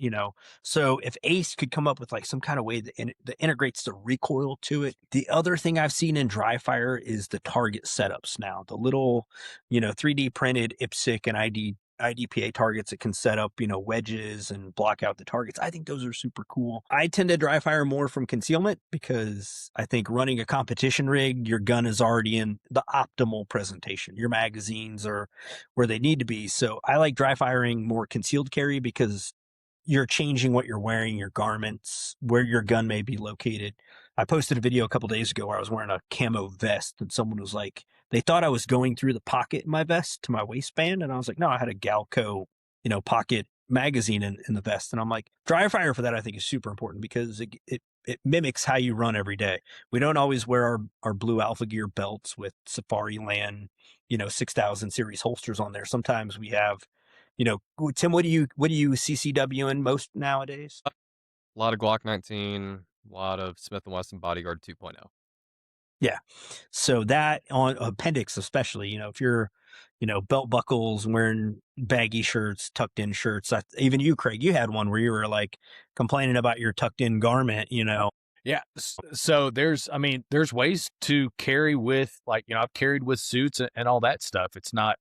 so if Ace could come up with like some kind of way that integrates the recoil to it. The other thing I've seen in dry fire is the target setups now, the little, 3D printed IPSC and IDPA targets that can set up, wedges and block out the targets. I think those are super cool. I tend to dry fire more from concealment because I think running a competition rig, your gun is already in the optimal presentation. Your magazines are where they need to be. So I like dry firing more concealed carry because you're changing what you're wearing, your garments, where your gun may be located. I posted a video a couple days ago where I was wearing a camo vest and someone was like, they thought I was going through the pocket in my vest to my waistband. And I was like, no, I had a Galco, pocket magazine in the vest. And I'm like, dry fire for that, I think is super important because it mimics how you run every day. We don't always wear our blue Alpha Gear belts with Safari Land, 6000 series holsters on there. Sometimes we have, Tim, what do you CCW in most nowadays? A lot of Glock 19, a lot of Smith & Wesson Bodyguard 2.0. Yeah. So that on appendix, especially, if you're, belt buckles, wearing baggy shirts, tucked in shirts, even you, Craig, you had one where you were like complaining about your tucked in garment, Yeah. So there's ways to carry with like, I've carried with suits and all that stuff. It's not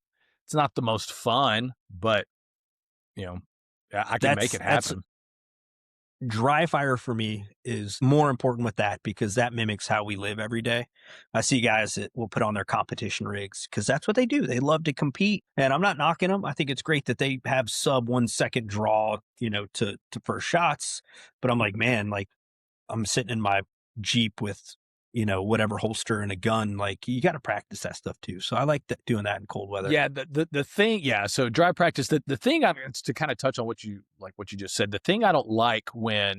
the most fun, but I can make it happen. Dry fire for me is more important with that because that mimics how we live every day. I see guys that will put on their competition rigs because that's what they do. They love to compete, and I'm not knocking them. I think it's great that they have sub 1 second draw, to first shots. But I'm like, man, like I'm sitting in my Jeep with, whatever holster and a gun. Like you got to practice that stuff too. So I like doing that in cold weather. Yeah. The thing, yeah. So dry practice, the thing to kind of touch on what you just said, the thing I don't like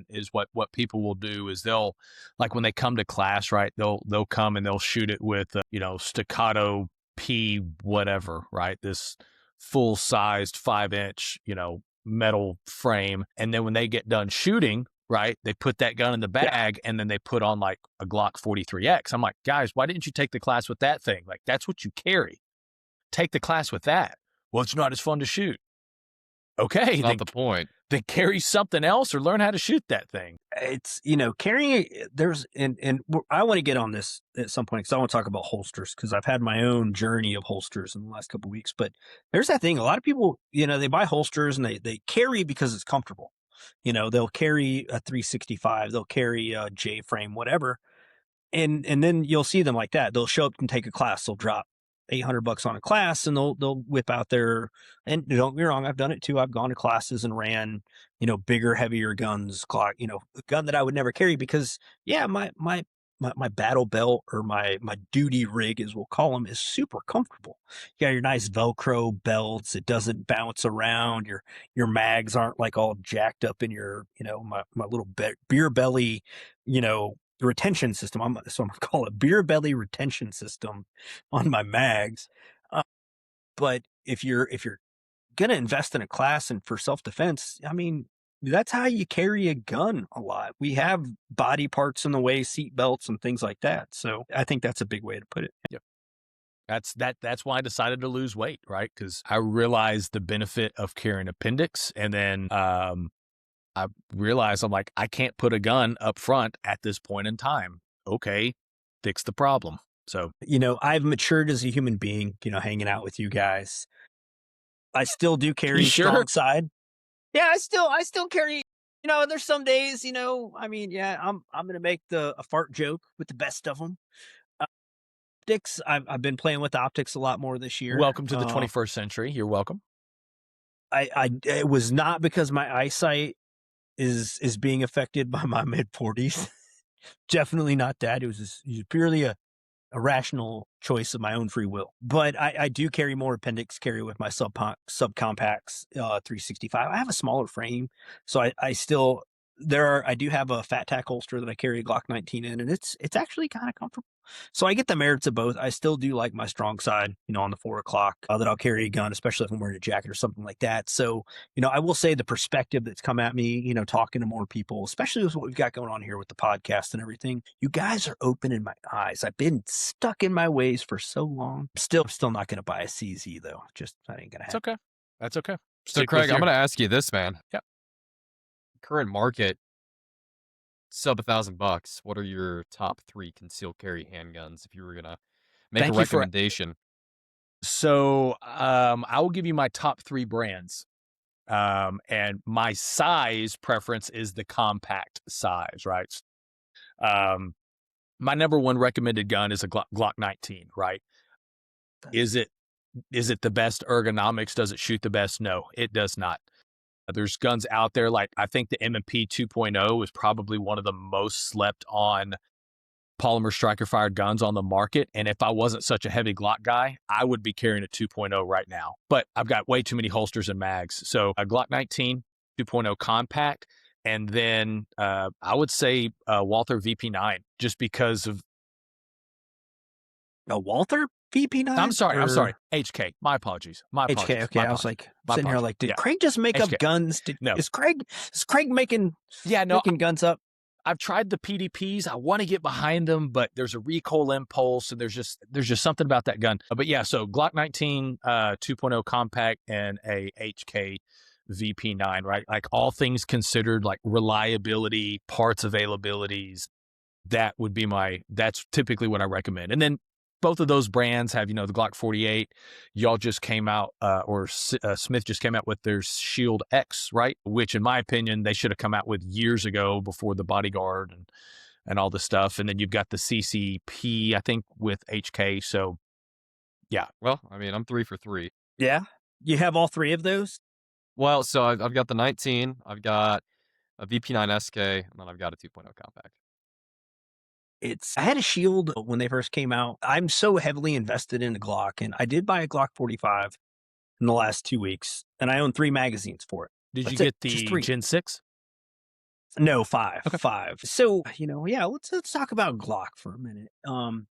is what people will do is they'll, like when they come to class, right, they'll come and they'll shoot it with, staccato P whatever, right? This full sized 5-inch, metal frame. And then when they get done shooting, right, they put that gun in the bag and then they put on like a Glock 43X. I'm like, guys, why didn't you take the class with that thing? Like, that's what you carry. Take the class with that. Well, it's not as fun to shoot. Okay, That's not the point. then carry something else or learn how to shoot that thing. It's, carrying there's, and I want to get on this at some point because I want to talk about holsters because I've had my own journey of holsters in the last couple of weeks. But there's that thing. A lot of people, they buy holsters and they carry because it's comfortable. They'll carry a 365, they'll carry a J frame, whatever. And then you'll see them like that. They'll show up and take a class. They'll drop $800 on a class and they'll whip out their, and don't get me wrong, I've done it too. I've gone to classes and ran, bigger, heavier guns, a gun that I would never carry because my battle belt or my duty rig, as we'll call them, is super comfortable. You got your nice Velcro belts. It doesn't bounce around. Your mags aren't like all jacked up in your, my little beer belly, retention system. So I'm gonna call it beer belly retention system on my mags. But if you're gonna invest in a class and for self-defense, I mean, that's how you carry a gun a lot. We have body parts in the way, seat belts and things like that. So I think that's a big way to put it. Yep. That's why I decided to lose weight, right? Because I realized the benefit of carrying appendix, and then I realized I'm like, I can't put a gun up front at this point in time. Okay, fix the problem. So, I've matured as a human being, hanging out with you guys. I still do carry strong side. Yeah, I still carry, there's some days, I'm going to make a fart joke with the best of them. Optics, I've been playing with optics a lot more this year. Welcome to the 21st century. You're welcome. It was not because my eyesight is being affected by my mid 40s. Definitely not that. It was purely a rational choice of my own free will. But I do carry more appendix carry with my subcompacts 365. I have a smaller frame, so I do have a fat tack holster that I carry a Glock 19 in, and it's actually kind of comfortable. So I get the merits of both. I still do like my strong side, on the 4 o'clock that I'll carry a gun, especially if I'm wearing a jacket or something like that. So, I will say the perspective that's come at me, talking to more people, especially with what we've got going on here with the podcast and everything, you guys are opening my eyes. I've been stuck in my ways for so long. Still not going to buy a CZ though. Just, that ain't going to happen. It's okay. That's okay. So Craig, I'm going to ask you this, man. Yeah. Current market, sub $1,000. What are your top 3 concealed carry handguns if you were gonna make a recommendation? So I will give you my top 3 brands. And my size preference is the compact size, right? My number 1 recommended gun is a Glock 19, right? Is it the best ergonomics? Does it shoot the best? No, it does not. There's guns out there like, I think the M&P 2.0 is probably one of the most slept on polymer striker fired guns on the market. And if I wasn't such a heavy Glock guy, I would be carrying a 2.0 right now. But I've got way too many holsters and mags. So a Glock 19 2.0 compact. And then I would say Walther VP9, just because of a Walther VP9? I'm sorry. HK. My apologies. HK. Okay. I was like sitting here like, did Craig just make HK. up guns? No. Is Craig making guns up? I've tried the PDPs. I want to get behind them, but there's a recoil impulse, and there's just something about that gun. But yeah, so Glock 19 2.0 compact and a HK VP9, right? Like, all things considered, like reliability, parts availabilities, that's typically what I recommend. And then both of those brands have, the Glock 48. Y'all just came out, Smith just came out with their Shield X, right? Which, in my opinion, they should have come out with years ago before the Bodyguard and all this stuff. And then you've got the CCP, I think, with HK. So, yeah. Well, I mean, I'm 3 for 3. Yeah, you have all 3 of those. Well, so I've got the 19, I've got a VP9 SK, and then I've got a 2.0 compact. I had a Shield when they first came out. I'm so heavily invested in a Glock, and I did buy a Glock 45 in the last 2 weeks, and I own 3 magazines for it. Did you get the Gen 6? No, 5. Okay. 5. So, let's talk about Glock for a minute. I'm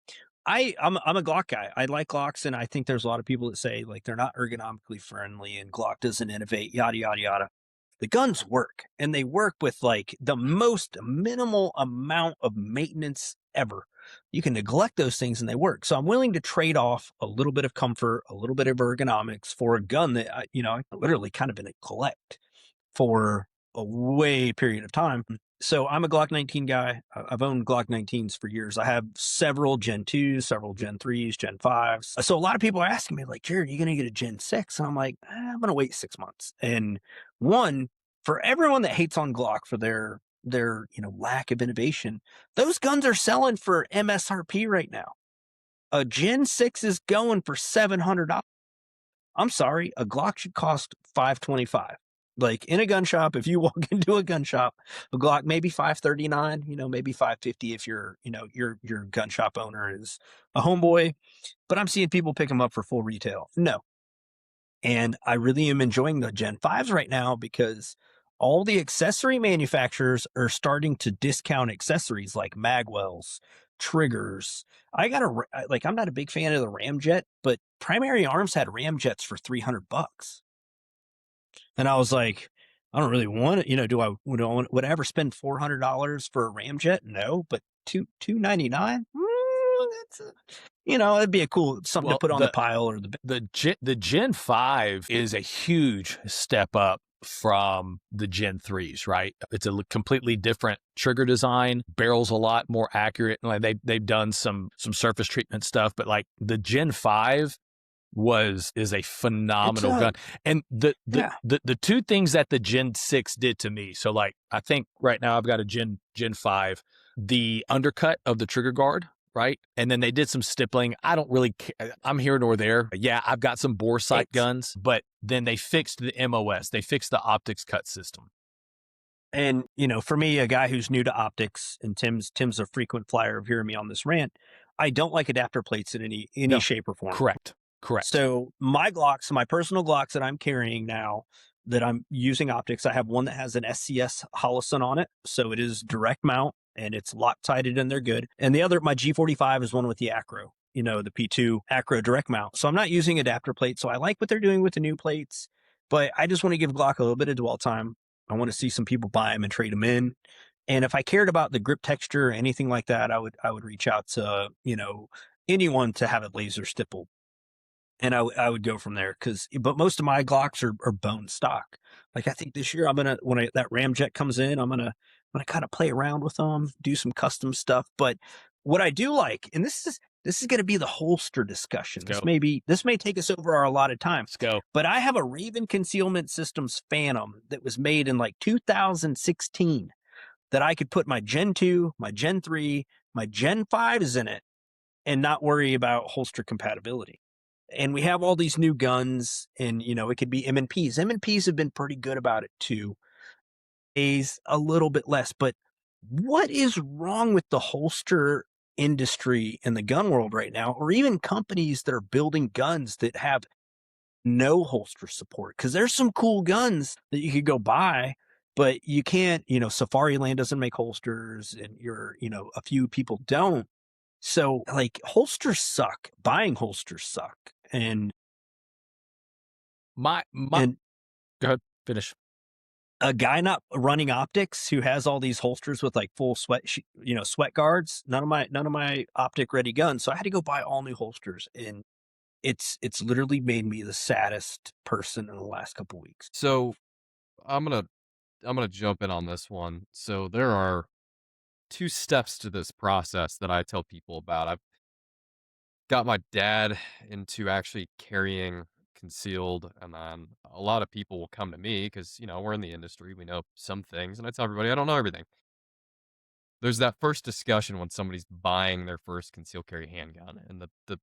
a Glock guy. I like Glocks, and I think there's a lot of people that say like they're not ergonomically friendly and Glock doesn't innovate, yada yada yada. The guns work, and they work with like the most minimal amount of maintenance ever. you can neglect those things and they work. So I'm willing to trade off a little bit of comfort, a little bit of ergonomics for a gun that I literally kind of been neglect for a way period of time. So I'm a Glock 19 guy. I've owned Glock 19s for years. I have several Gen 2s, several Gen 3s, Gen 5s. So a lot of people are asking me like, Jahred, are you going to get a Gen 6? And I'm like, I'm going to wait 6 months. And one, for everyone that hates on Glock for their lack of innovation, those guns are selling for MSRP right now. A Gen 6 is going for $700. I'm sorry, a Glock should cost $525. Like in a gun shop, if you walk into a gun shop, a Glock maybe $539, maybe $550 if your gun shop owner is a homeboy. But I'm seeing people pick them up for full retail. No. And I really am enjoying the Gen 5s right now because all the accessory manufacturers are starting to discount accessories like magwells, triggers. I'm not a big fan of the ramjet, but Primary Arms had ramjets for $300. And I was like, I don't really want it. Would I ever spend $400 for a ramjet? No, but $299? It'd be a cool something to put on the pile or the Gen 5 is a huge step up from the Gen 3s, right? It's a completely different trigger design, barrel's a lot more accurate. Like they've done some surface treatment stuff, but like the Gen 5 is a phenomenal gun. And the two things that the Gen 6 did to me. So like I think right now I've got a Gen 5, the undercut of the trigger guard, right? And then they did some stippling. I don't really care. I'm here nor there. Yeah, I've got some bore sight guns, but then they fixed the MOS. They fixed the optics cut system. And, for me, a guy who's new to optics, and Tim's a frequent flyer of hearing me on this rant, I don't like adapter plates in any shape or form. Correct. So my Glocks, my personal Glocks that I'm carrying now that I'm using optics, I have one that has an SCS Holosun on it. So it is direct mount and it's Loctited and they're good. And the other, my G45 is one with the Acro, the P2 Acro direct mount. So I'm not using adapter plates. So I like what they're doing with the new plates, but I just want to give Glock a little bit of dwell time. I want to see some people buy them and trade them in. And if I cared about the grip texture or anything like that, I would reach out to, anyone to have it laser stippled. And I would go from there but most of my Glocks are bone stock. Like I think this year when that ramjet comes in, I'm gonna kind of play around with them, do some custom stuff. But what I do like, and this is going to be the holster discussion. This may take us over our allotted time. Let's go. But I have a Raven Concealment Systems Phantom that was made in like 2016 that I could put my Gen 2, my Gen 3, my Gen 5s in it and not worry about holster compatibility. And we have all these new guns and, it could be M&Ps. M&Ps have been pretty good about it too. A's a little bit less, but what is wrong with the holster industry in the gun world right now, or even companies that are building guns that have no holster support? Because there's some cool guns that you could go buy, but you can't, Safariland doesn't make holsters and a few people don't. So like holsters suck. Buying holsters suck. And go ahead, finish. A guy not running optics who has all these holsters with like full sweat guards. None of my optic ready guns. So I had to go buy all new holsters, and it's literally made me the saddest person in the last couple weeks. So I'm gonna jump in on this one. So there are 2 steps to this process that I tell people about. I've got my dad into actually carrying concealed, and then a lot of people will come to me because we're in the industry, we know some things, and I tell everybody I don't know everything. There's that first discussion when somebody's buying their first concealed carry handgun, and the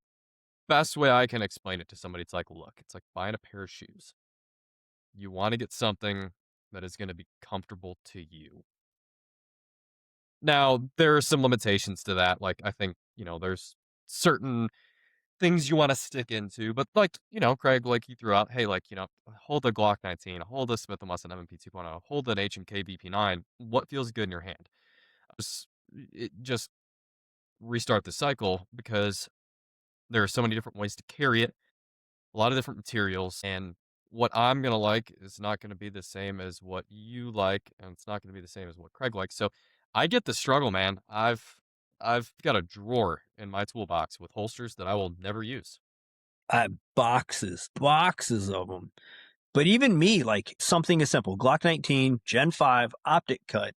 best way I can explain it to somebody, it's like buying a pair of shoes. You want to get something that is going to be comfortable to you. Now, there are some limitations to that. Like, I think, there's certain things you want to stick into, but like, Craig, like you threw out, hey, like, hold a Glock 19, hold a Smith & Wesson M&P 2.0, hold an H&K BP9. What feels good in your hand? Just restart the cycle, because there are so many different ways to carry it, a lot of different materials, and what I'm going to like is not going to be the same as what you like, and it's not going to be the same as what Craig likes. So I get the struggle, man. I've I've got a drawer in my toolbox with holsters that I will never use. Boxes of them. But even me, like something as simple, Glock 19, Gen 5, optic cut.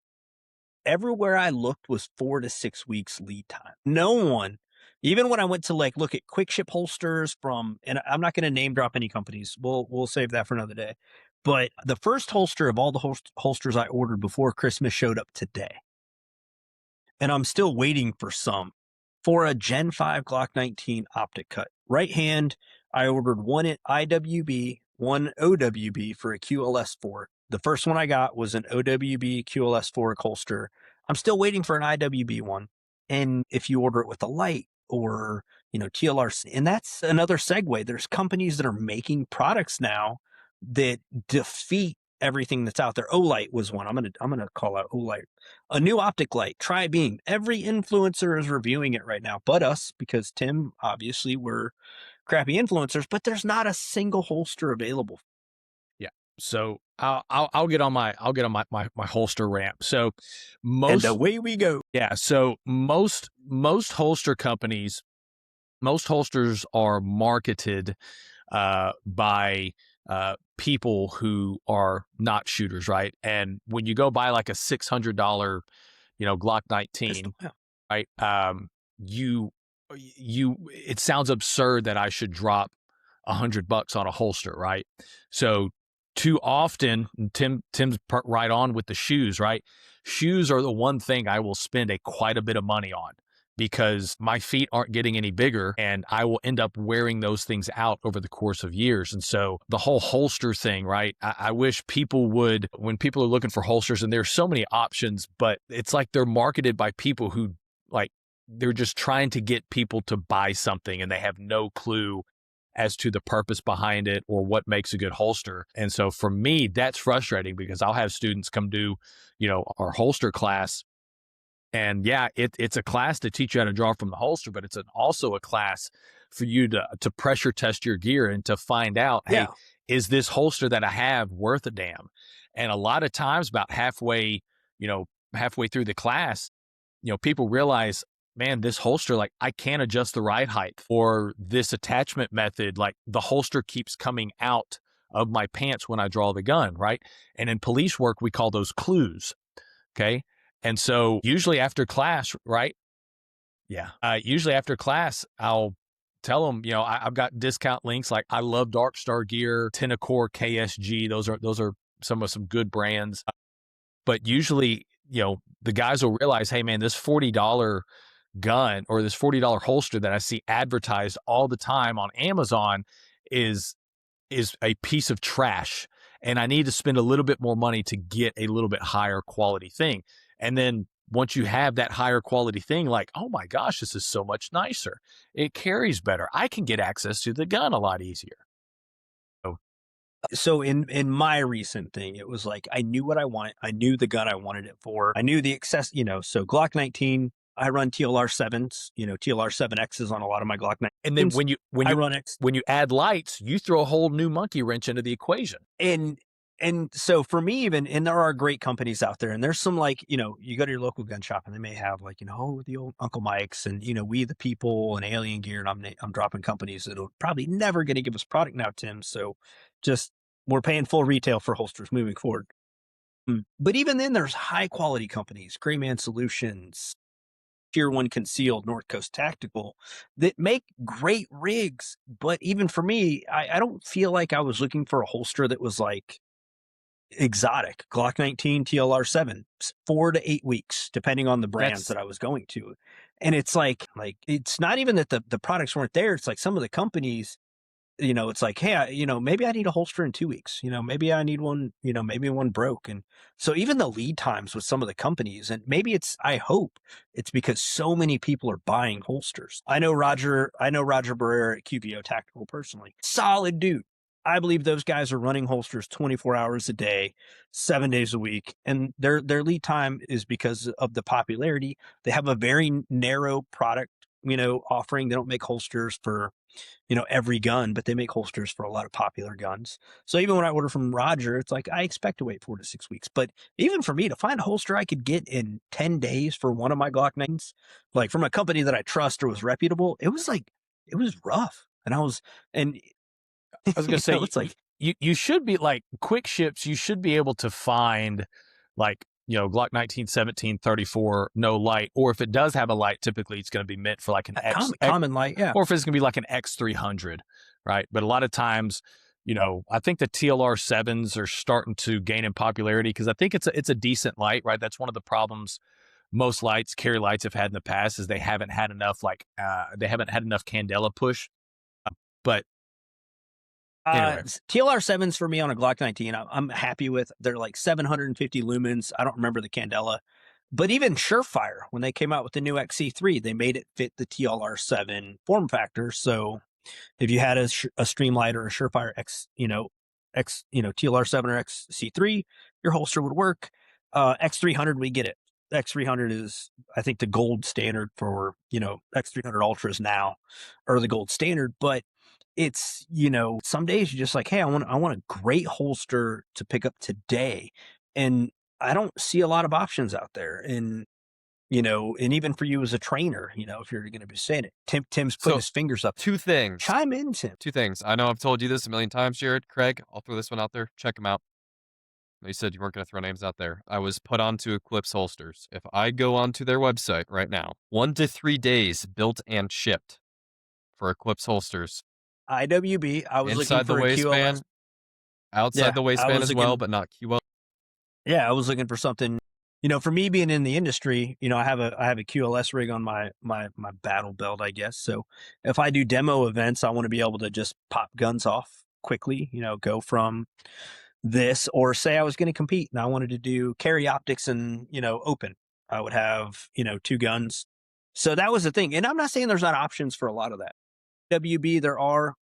Everywhere I looked was 4 to 6 weeks lead time. No one, even when I went to like look at quick ship holsters from, and I'm not going to name drop any companies. We'll save that for another day. But the first holster of all the holsters I ordered before Christmas showed up today. And I'm still waiting for some. For a Gen 5 Glock 19 optic cut. Right hand, I ordered one at IWB, one OWB for a QLS4. The first one I got was an OWB QLS4 holster. I'm still waiting for an IWB one. And if you order it with a light or, TLR, and that's another segue. There's companies that are making products now that defeat everything that's out there. Olight was one. I'm gonna call out Olight. A new optic light, Tri-Beam. Every influencer is reviewing it right now, but us, because Tim, obviously, we're crappy influencers. But there's not a single holster available. Yeah. So I'll get on my holster ramp. So most, and away we go. Yeah. So most holster companies, most holsters are marketed by people who are not shooters, right? And when you go buy like a $600, Glock 19, right? It sounds absurd that I should drop $100 on a holster, right? So too often, Tim's right on with the shoes, right? Shoes are the one thing I will spend quite a bit of money on, because my feet aren't getting any bigger and I will end up wearing those things out over the course of years. And so the whole holster thing, right? I wish people would, when people are looking for holsters, and there's so many options, but it's like they're marketed by people who, like, they're just trying to get people to buy something and they have no clue as to the purpose behind it or what makes a good holster. And so for me, that's frustrating, because I'll have students come do, our holster class. And yeah, it's a class to teach you how to draw from the holster, but it's also a class for you to pressure test your gear and to find out, hey, is this holster that I have worth a damn? And a lot of times, about halfway through the class, people realize, man, this holster, like, I can't adjust the ride height, or this attachment method, like the holster keeps coming out of my pants when I draw the gun, right? And in police work, we call those clues. Okay. And so usually after class, right? Yeah. Usually after class, I'll tell them, I've got discount links. Like, I love Dark Star gear, Tenacore, KSG. Those are some good brands. But usually, the guys will realize, hey man, this $40 gun or this $40 holster that I see advertised all the time on Amazon is a piece of trash. And I need to spend a little bit more money to get a little bit higher quality thing. And then once you have that higher quality thing, like, oh my gosh, this is so much nicer. It carries better. I can get access to the gun a lot easier. So in my recent thing, it was like, I knew what I wanted. I knew the gun I wanted it for. I knew the access, so Glock 19, I run TLR 7s, TLR 7Xs on a lot of my Glock 19s. And then when you add lights, you throw a whole new monkey wrench into the equation. And so for me, even, and there are great companies out there, and there's some, like, you go to your local gun shop and they may have, like, the old Uncle Mike's and, We the People and Alien Gear. And I'm dropping companies that are probably never going to give us product now, Tim. So just, we're paying full retail for holsters moving forward. But even then, there's high quality companies, Grayman Solutions, Tier 1 Concealed, North Coast Tactical, that make great rigs. But even for me, I don't feel like I was looking for a holster that was like exotic. Glock 19 TLR 7, 4 to 8 weeks, depending on the brands that I was going to. And it's like it's not even that the products weren't there. It's like some of the companies, it's like, hey, maybe I need a holster in 2 weeks. Maybe I need one, maybe one broke. And so even the lead times with some of the companies, and maybe I hope it's because so many people are buying holsters. I know Roger Barrera at QVO Tactical personally. Solid dude. I believe those guys are running holsters 24 hours a day, 7 days a week. And their lead time is because of the popularity. They have a very narrow product, offering. They don't make holsters for every gun, but they make holsters for a lot of popular guns. So even when I order from Roger, it's like I expect to wait 4 to 6 weeks. But even for me to find a holster I could get in 10 days for one of my Glock 9s, like from a company that I trust or was reputable, it was rough. And I was gonna say, it's like you should be like quick ships. You should be able to find like Glock 19, 17, 34, no light, or if it does have a light, typically it's going to be meant for like an common light, yeah, or if it's going to be like an X300, right? But a lot of times, I think the TLR 7s are starting to gain in popularity because I think it's a decent light, right? That's one of the problems most carry lights have had in the past is they haven't had enough candela push, but. Anyway. TLR 7s for me on a Glock 19, I'm happy with. They're like 750 lumens. I don't remember the candela, but even Surefire, when they came out with the new XC3, they made it fit the TLR 7 form factor. So if you had a Streamlight or a Surefire TLR 7 or XC3, your holster would work. X300, we get it. X300 is, I think, the gold standard for, X300 Ultras now, or the gold standard, but it's, some days you're just like, hey, I want a great holster to pick up today. And I don't see a lot of options out there. And, and even for you as a trainer, if you're going to be saying it, Tim's putting his fingers up. Two things. Chime in, Tim. Two things. I know I've told you this a million times, Jahred. Craig, I'll throw this one out there. Check them out. You said you weren't going to throw names out there. I was put onto Eclipse holsters. If I go onto their website right now, 1 to 3 days built and shipped for Eclipse holsters. IWB. I was inside looking for the waistband, QLS. outside the waistband as well, but not QL. Yeah, I was looking for something. For me being in the industry, I have a QLS rig on my battle belt, I guess. So if I do demo events, I want to be able to just pop guns off quickly. Go from this, or say I was going to compete and I wanted to do carry optics and open. I would have 2 guns. So that was the thing, and I'm not saying there's not options for a lot of that. WB there are,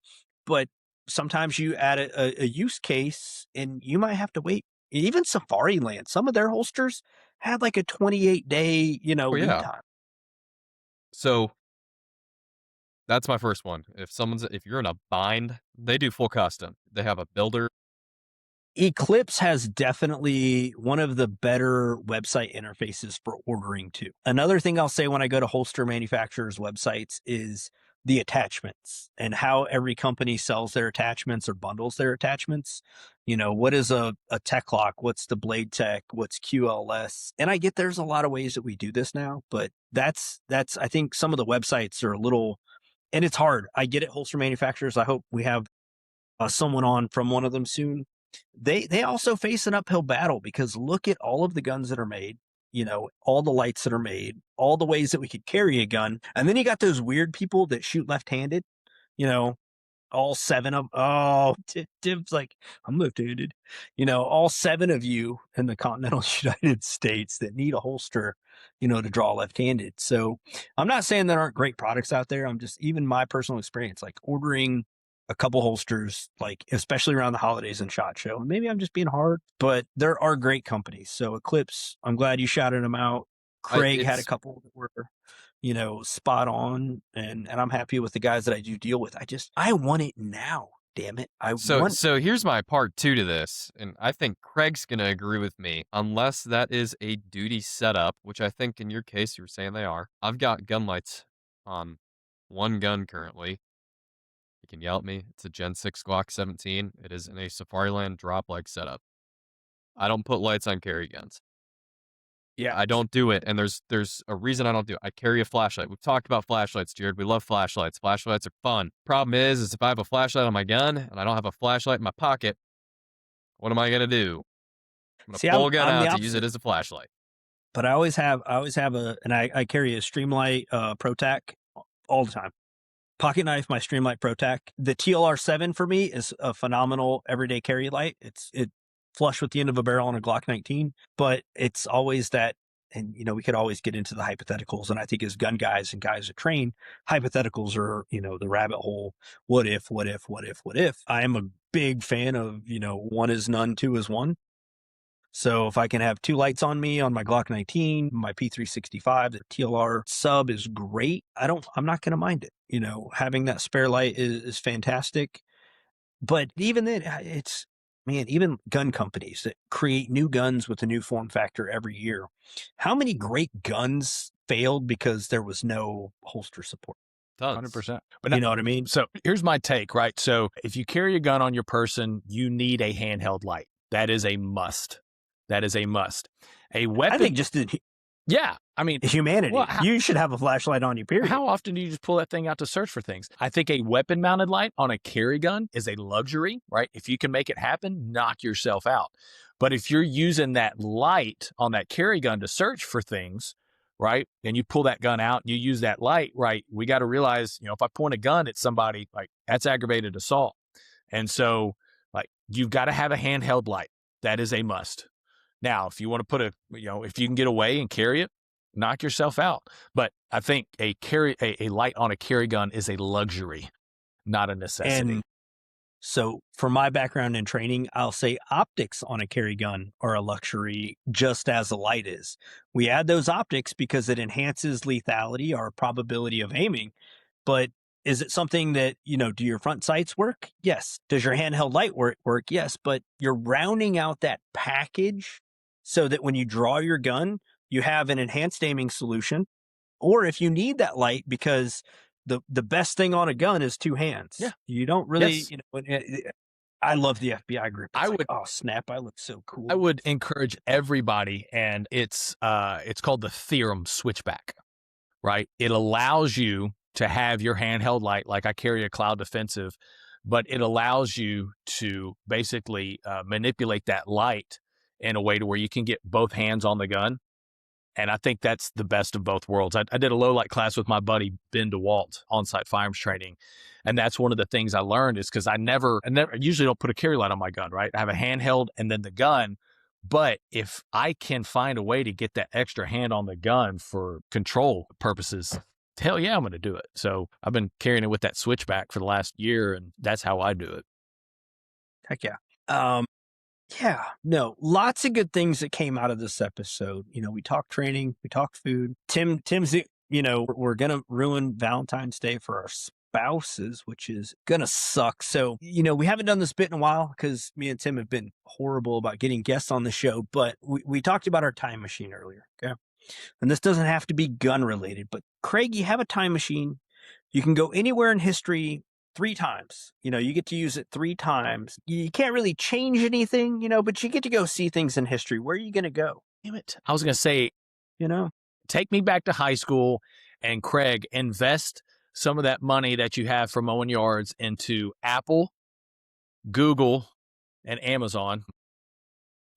but sometimes you add a use case and you might have to wait. Even Safari Land, some of their holsters had like a 28-day, lead time. So that's my first one. If you're in a bind, they do full custom. They have a builder. Eclipse has definitely one of the better website interfaces for ordering too. Another thing I'll say when I go to holster manufacturers' websites is the attachments and how every company sells their attachments or bundles their attachments. What is a tech lock? What's the blade tech? What's QLS? And I get there's a lot of ways that we do this now, but that's I think some of the websites are a little, and it's hard. I get it, holster manufacturers. I hope we have someone on from one of them soon. They also face an uphill battle because look at all of the guns that are made. All the lights that are made, all the ways that we could carry a gun. And then you got those weird people that shoot left-handed, all 7 of them. Oh, Tim's like, I'm left-handed. All 7 of you in the continental United States that need a holster, to draw left-handed. So I'm not saying there aren't great products out there. I'm just, even my personal experience, like ordering a couple holsters, like especially around the holidays and SHOT Show. And maybe I'm just being hard, but there are great companies. So Eclipse, I'm glad you shouted them out. Craig had a couple that were, spot on, and I'm happy with the guys that I do deal with. I want it now. Damn it. So here's my part 2 to this, and I think Craig's going to agree with me, unless that is a duty setup, which I think in your case you were saying they are. I've got gun lights on one gun currently. You can yell at me. It's a Gen 6 Glock 17. It is in a Safari Land drop leg setup. I don't put lights on carry guns. Yeah, I don't do it, and there's a reason I don't do it. I carry a flashlight. We've talked about flashlights, Jahred. We love flashlights. Flashlights are fun. Problem is if I have a flashlight on my gun and I don't have a flashlight in my pocket, what am I gonna do? I'm gonna pull a gun out to use it as a flashlight. But I always have and I carry a Streamlight ProTac all the time. Pocket knife, my Streamlight ProTac. The TLR 7 for me is a phenomenal everyday carry light. It flush with the end of a barrel on a Glock 19, but it's always that, and we could always get into the hypotheticals. And I think as gun guys and guys that train, hypotheticals are, the rabbit hole. What if? I am a big fan of, 1 is none, 2 is 1. So if I can have 2 lights on me on my Glock 19, my P365, the TLR sub is great. I'm not going to mind it. You know, having that spare light is fantastic. But even then, even gun companies that create new guns with a new form factor every year. How many great guns failed because there was no holster support? 100%. But You know what I mean? So here's my take, right? So if you carry a gun on your person, you need a handheld light. That is a must. That is a must. A weapon. I think just Yeah. I mean, humanity. Well, You should have a flashlight on you, period. how often do you just pull that thing out to search for things? I think a weapon mounted light on a carry gun is a luxury, right? If you can make it happen, knock yourself out. But if you're using that light on that carry gun to search for things, right? And you pull that gun out, you use that light, right? We got to realize, if I point a gun at somebody, like that's aggravated assault. And so like you've got to have a handheld light. That is a must. Now, if you want to if you can get away and carry it, knock yourself out. But I think a light on a carry gun is a luxury, not a necessity. And so for my background in training, I'll say optics on a carry gun are a luxury just as a light is. We add those optics because it enhances lethality, our probability of aiming. But is it something that, do your front sights work? Yes. Does your handheld light work? Yes. But you're rounding out that package so that when you draw your gun, you have an enhanced aiming solution. Or if you need that light because the best thing on a gun is 2 hands. Yeah. You don't really, Yes. I love the FBI grip. I would, oh snap, I look so cool. I would encourage everybody, and it's called the theorem switchback, right? It allows you to have your handheld light, like I carry a Cloud Defensive, but it allows you to basically manipulate that light in a way to where you can get both hands on the gun. And I think that's the best of both worlds. I did a low light class with my buddy, Ben DeWalt, on-site firearms training. And that's one of the things I learned is because I usually don't put a carry light on my gun, right? I have a handheld and then the gun. But if I can find a way to get that extra hand on the gun for control purposes, hell yeah, I'm going to do it. So I've been carrying it with that switchback for the last year, and that's how I do it. Heck yeah. Yeah, no, lots of good things that came out of this episode. We talked training, we talked food. Tim's, we're going to ruin Valentine's Day for our spouses, which is going to suck. So, we haven't done this bit in a while because me and Tim have been horrible about getting guests on the show, but we talked about our time machine earlier. Okay. And this doesn't have to be gun related, but Craig, you have a time machine. You can go anywhere in history 3 times. You get to use it 3 times. You can't really change anything, but you get to go see things in history. Where are you going to go? Damn it. I was going to say, take me back to high school, and Craig, invest some of that money that you have from mowing yards into Apple, Google, and Amazon.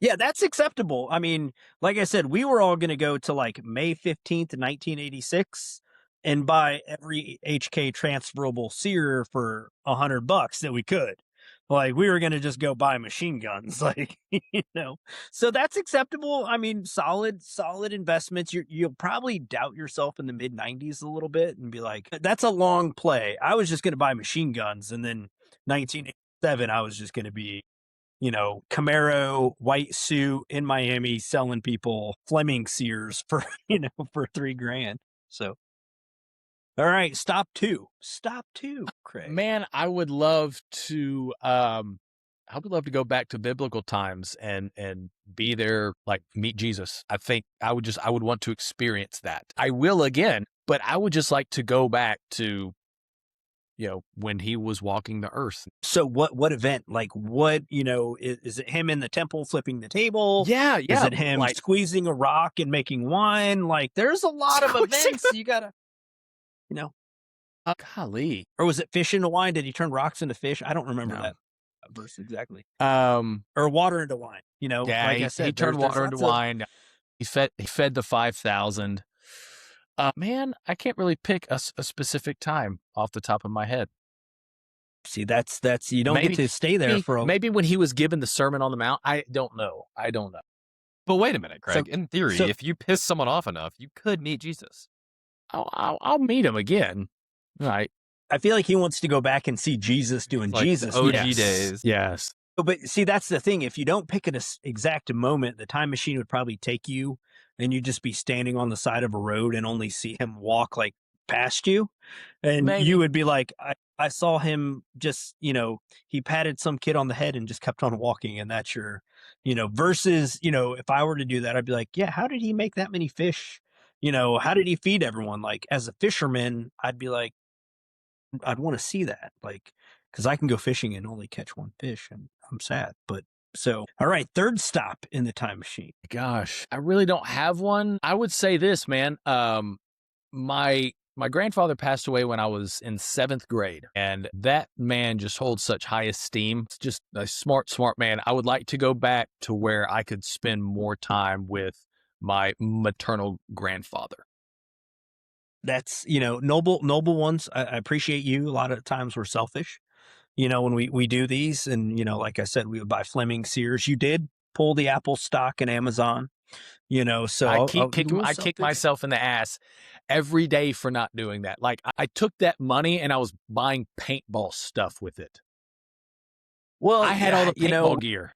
Yeah, that's acceptable. I mean, like I said, we were all going to go to like May 15th, 1986 and buy every HK transferable sear for $100 that we could. Like we were going to just go buy machine guns, like, so that's acceptable. I mean, solid investments. You'll probably doubt yourself in the mid 90s a little bit and be like, that's a long play. I was just going to buy machine guns. And then 1987, I was just going to be, Camaro white suit in Miami selling people Fleming sears for, for $3,000. So. All right, stop two, Craig. Man, I would love to go back to biblical times and be there, like meet Jesus. I think I would want to experience that. I will again, but I would just like to go back to, when he was walking the earth. So what event? Like what, is it him in the temple flipping the table? Yeah. Is it him squeezing a rock and making wine? Like there's a lot of events you gotta. Golly. Or was it fish into wine? Did he turn rocks into fish? I don't remember that verse exactly. Or water into wine. Yeah, like I said, he turned water into wine. He fed the 5,000. Man, I can't really pick a specific time off the top of my head. See, that's you don't get to stay there for maybe when he was given the Sermon on the Mount. I don't know. But wait a minute, Craig. In theory, if you piss someone off enough, you could meet Jesus. I'll meet him again. Right. I feel like he wants to go back and see Jesus doing Jesus. OG days. Yes. But see, that's the thing. If you don't pick an exact moment, the time machine would probably take you and you'd just be standing on the side of a road and only see him walk like past you. And you Maybe. would be like, I saw him just, he patted some kid on the head and just kept on walking. And that's your, versus, if I were to do that, I'd be like, yeah, how did he make that many fish? How did he feed everyone? Like as a fisherman, I'd be like, I'd want to see that. Like, because I can go fishing and only catch one fish and I'm sad. But so, all right, third stop in the time machine. Gosh, I really don't have one. I would say this, man. My grandfather passed away when I was in 7th grade, and that man just holds such high esteem. It's just a smart man. I would like to go back to where I could spend more time with my maternal grandfather. That's, noble ones. I appreciate you. A lot of times we're selfish, when we do these. And, like I said, we would buy Fleming Sears. You did pull the Apple stock in Amazon, so I kick myself in the ass every day for not doing that. Like I took that money and I was buying paintball stuff with it. Well, I had all the paintball gear.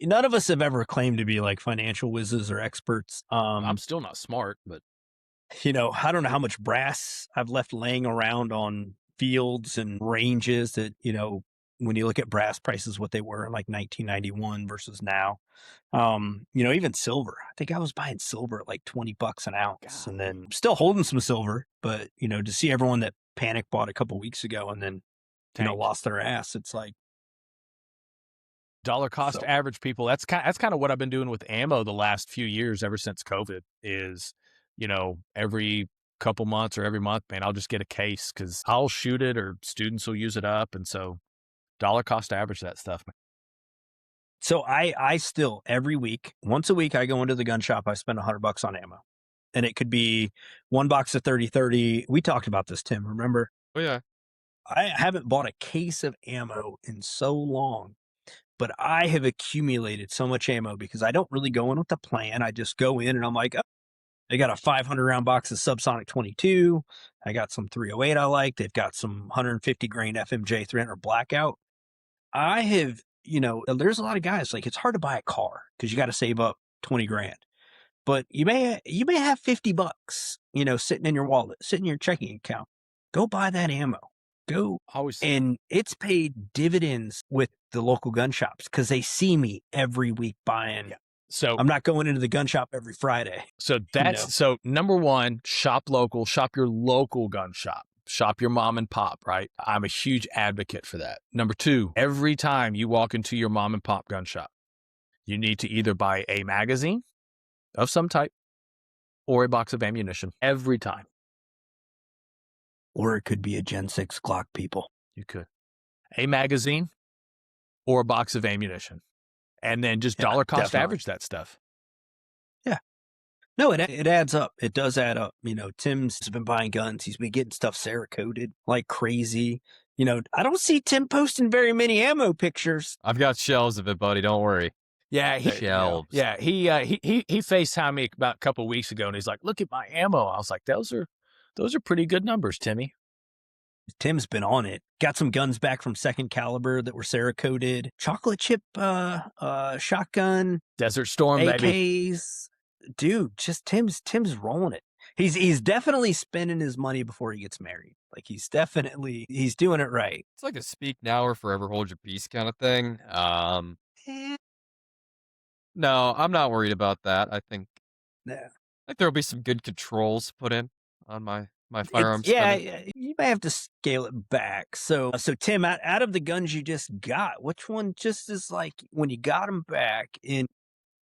None of us have ever claimed to be like financial whizzes or experts. I'm still not smart, but I don't know how much brass I've left laying around on fields and ranges that, when you look at brass prices, what they were in like 1991 versus now. Even silver. I think I was buying silver at like $20 an ounce. God. And then still holding some silver, but to see everyone that panic bought a couple weeks ago and then, lost their ass, it's like dollar cost average people. That's kind of what I've been doing with ammo the last few years, ever since COVID is, every couple months or every month, man, I'll just get a case because I'll shoot it or students will use it up. And so dollar cost average that stuff. So I still every week, once a week, I go into the gun shop. I spend $100 on ammo, and it could be one box of 30-30. We talked about this, Tim. Remember? Oh yeah. I haven't bought a case of ammo in so long, but I have accumulated so much ammo because I don't really go in with a plan. I just go in and I'm like, oh, they got a 500 round box of subsonic 22. I got some 308 I like. They've got some 150 grain FMJ 300 blackout. I have, there's a lot of guys like it's hard to buy a car because you got to save up 20 grand, but you may have $50, sitting in your wallet, sitting in your checking account. Go buy that ammo. Go. And it's paid dividends with the local gun shops because they see me every week buying. Yeah. So I'm not going into the gun shop every Friday. So that's so number one, shop local, shop your local gun shop. Shop your mom and pop, right? I'm a huge advocate for that. Number two, every time you walk into your mom and pop gun shop, you need to either buy a magazine of some type or a box of ammunition every time. Or it could be a Gen 6 Glock, people. You could. A magazine or a box of ammunition. And then just dollar cost average that stuff. Yeah. No, it adds up. It does add up. Tim's been buying guns. He's been getting stuff Cerakoted like crazy. I don't see Tim posting very many ammo pictures. I've got shelves of it, buddy. Don't worry. Yeah, Shelves. Yeah, he FaceTimed me about a couple of weeks ago, and he's like, "Look at my ammo." I was like, "Those are pretty good numbers, Timmy." Tim's been on it. Got some guns back from Second Caliber that were Cerakoted. Chocolate chip shotgun. Desert Storm, AKs. baby. Dude, just Tim's rolling it. He's definitely spending his money before he gets married. Like he's doing it right. It's like a speak now or forever hold your peace kind of thing. No, I'm not worried about that. I think there'll be some good controls put in on my firearms. Yeah, you may have to scale it back. So Tim, out of the guns you just got, which one just is like when you got them back? And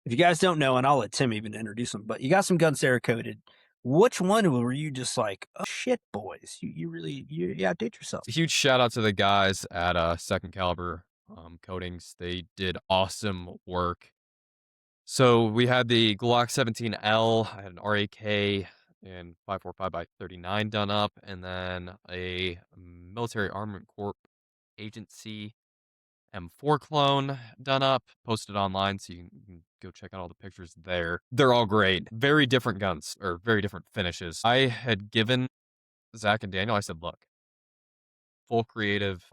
if you guys don't know, and I'll let Tim even introduce them, but you got some guns Cerakoted. Which one were you just like, oh shit, boys, you really outdid yourself? A huge shout out to the guys at Second Caliber Coatings. They did awesome work. So we had the Glock 17L, I had an RAK and 545x39 done up, and then a Military Armament Corp Agency M4 clone done up, posted online, so you can go check out all the pictures there. They're all great. Very different guns, or very different finishes. I had given Zach and Daniel, I said, look, full creative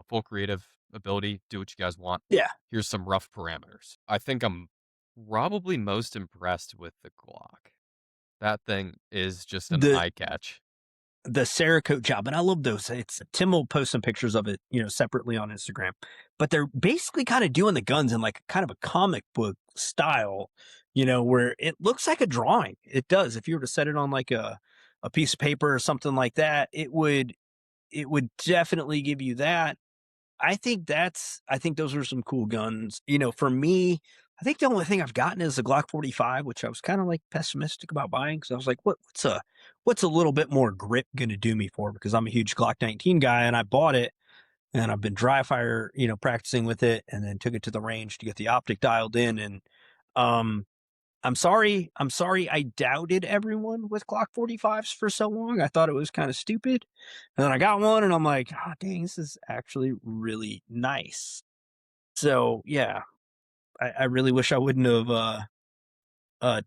ability, do what you guys want. Yeah. Here's some rough parameters. I think I'm probably most impressed with the Glock. That thing is just an The eye catch. the Cerakote job, and I love those. It's Tim will post some pictures of it, separately on Instagram. But they're basically kind of doing the guns in like kind of a comic book style, where it looks like a drawing. It does. If you were to set it on like a piece of paper or something like that, it would definitely give you that. I think those are some cool guns. For me, I think the only thing I've gotten is the Glock 45, which I was kind of like pessimistic about buying because I was like, what's a little bit more grip going to do me for? Because I'm a huge Glock 19 guy and I bought it and I've been dry fire, practicing with it and then took it to the range to get the optic dialed in. And I'm sorry I doubted everyone with Glock 45s for so long. I thought it was kind of stupid. And then I got one and I'm like, oh, dang, this is actually really nice. So, yeah, I really wish I wouldn't have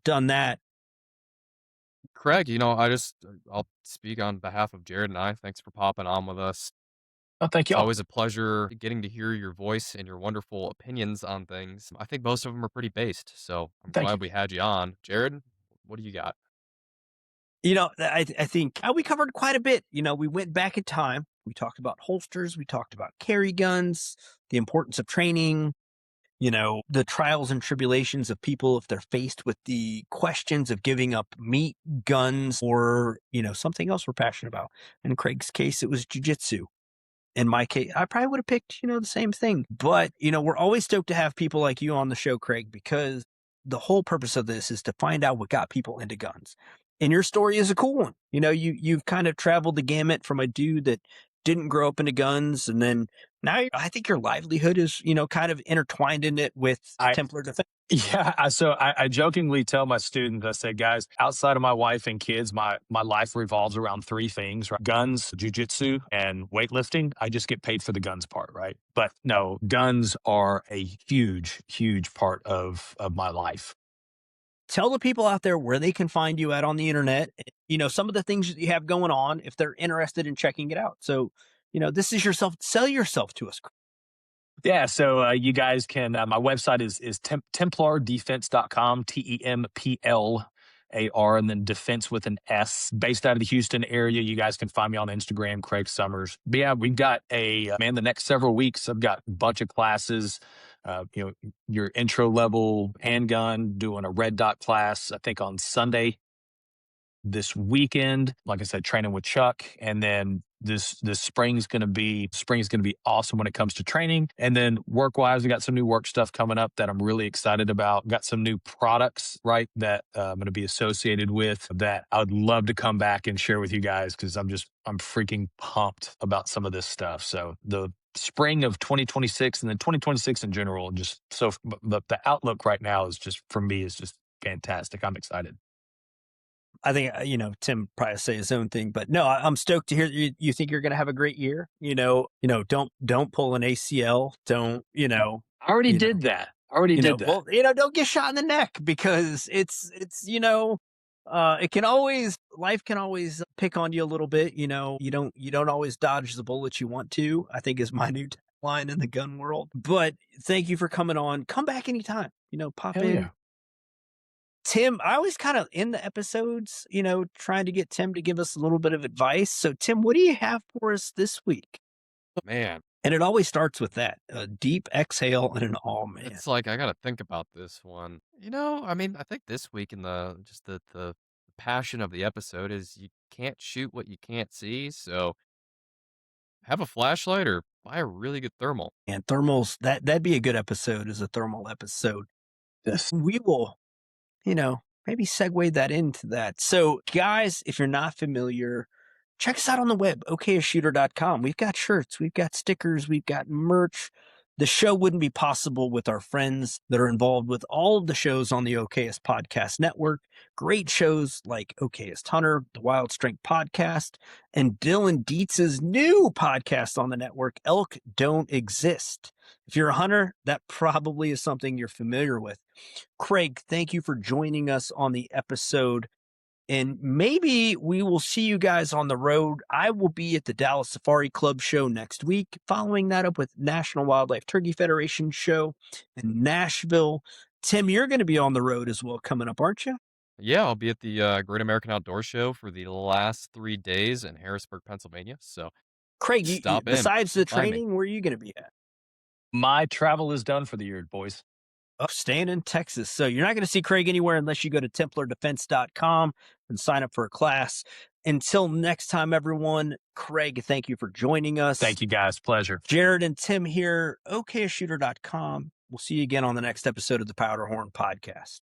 done that. Craig, I'll speak on behalf of Jahred and I. Thanks for popping on with us. Oh, thank It's you. always a pleasure getting to hear your voice and your wonderful opinions on things. I think most of them are pretty based, so I'm Thank glad you. we had you on. Jahred, what do you got? I think we covered quite a bit. We went back in time. We talked about holsters. We talked about carry guns, the importance of training, the trials and tribulations of people if they're faced with the questions of giving up meat, guns, or, something else we're passionate about. In Craig's case, it was jujitsu. In my case, I probably would have picked, the same thing. But, we're always stoked to have people like you on the show, Craig, because the whole purpose of this is to find out what got people into guns. And your story is a cool one. You've kind of traveled the gamut from a dude that didn't grow up into guns. And then now I think your livelihood is, kind of intertwined in it with Templar Defense. Yeah. So I jokingly tell my students, I say, guys, outside of my wife and kids, my life revolves around three things, right? Guns, jujitsu, and weightlifting. I just get paid for the guns part, right? But no, guns are a huge, huge part of my life. Tell the people out there where they can find you at on the internet, some of the things that you have going on if they're interested in checking it out. So, this is sell yourself to us. Yeah, so you guys can, my website is templardefense.com, TEMPLAR, and then defense with an S. Based out of the Houston area, you guys can find me on Instagram, Craig Summers. But yeah, we've got the next several weeks, I've got a bunch of classes. Your intro level handgun, doing a red dot class, I think on Sunday this weekend. Like I said, training with Chuck, and then this spring's going to be awesome when it comes to training. And then work wise, we got some new work stuff coming up that I'm really excited about. Got some new products, right, that I'm going to be associated with that I would love to come back and share with you guys, because I'm freaking pumped about some of this stuff. So the spring of 2026 and then 2026 in general, just so the outlook right now is just, for me, is just fantastic. I'm excited. I think, Tim probably say his own thing, but no, I'm stoked to hear you think you're going to have a great year. Don't pull an ACL. Don't, I already did that. Well, don't get shot in the neck, because it's life can always pick on you a little bit. You don't always dodge the bullets you want to, I think is my new tagline in the gun world. But thank you for coming on. Come back anytime, pop Hell in. yeah. Tim, I always kind of in the episodes, trying to get Tim to give us a little bit of advice. So Tim, what do you have for us this week? Man. And it always starts with that, a deep exhale and an oh man. It's like, I got to think about this one. I think this week in the passion of the episode is you can't shoot what you can't see. So have a flashlight or buy a really good thermal. And thermals, that'd be a good episode, as a thermal episode. Yes. We will, maybe segue that into that. So guys, if you're not familiar, check us out on the web, okashooter.com. We've got shirts, we've got stickers, we've got merch. The show wouldn't be possible with our friends that are involved with all of the shows on the Okayest Podcast Network. Great shows like Okayest Hunter, the Wild Strength Podcast, and Dylan Dietz's new podcast on the network, Elk Don't Exist. If you're a hunter, that probably is something you're familiar with. Craig, thank you for joining us on the episode. And maybe we will see you guys on the road. I will be at the Dallas Safari Club show next week, following that up with National Wildlife Turkey Federation show in Nashville. Tim, you're going to be on the road as well coming up, aren't you? Yeah, I'll be at the Great American Outdoor Show for the last 3 days in Harrisburg, Pennsylvania. So Craig, stop in. besides the Find me. training, where are you going to be at? My travel is done for the year, boys. Oh, staying in Texas. So you're not going to see Craig anywhere unless you go to templardefense.com and sign up for a class. Until next time, everyone, Craig, thank you for joining us. Thank you, guys. Pleasure. Jahred and Tim here, okashooter.com. We'll see you again on the next episode of the Powderhorn Podcast.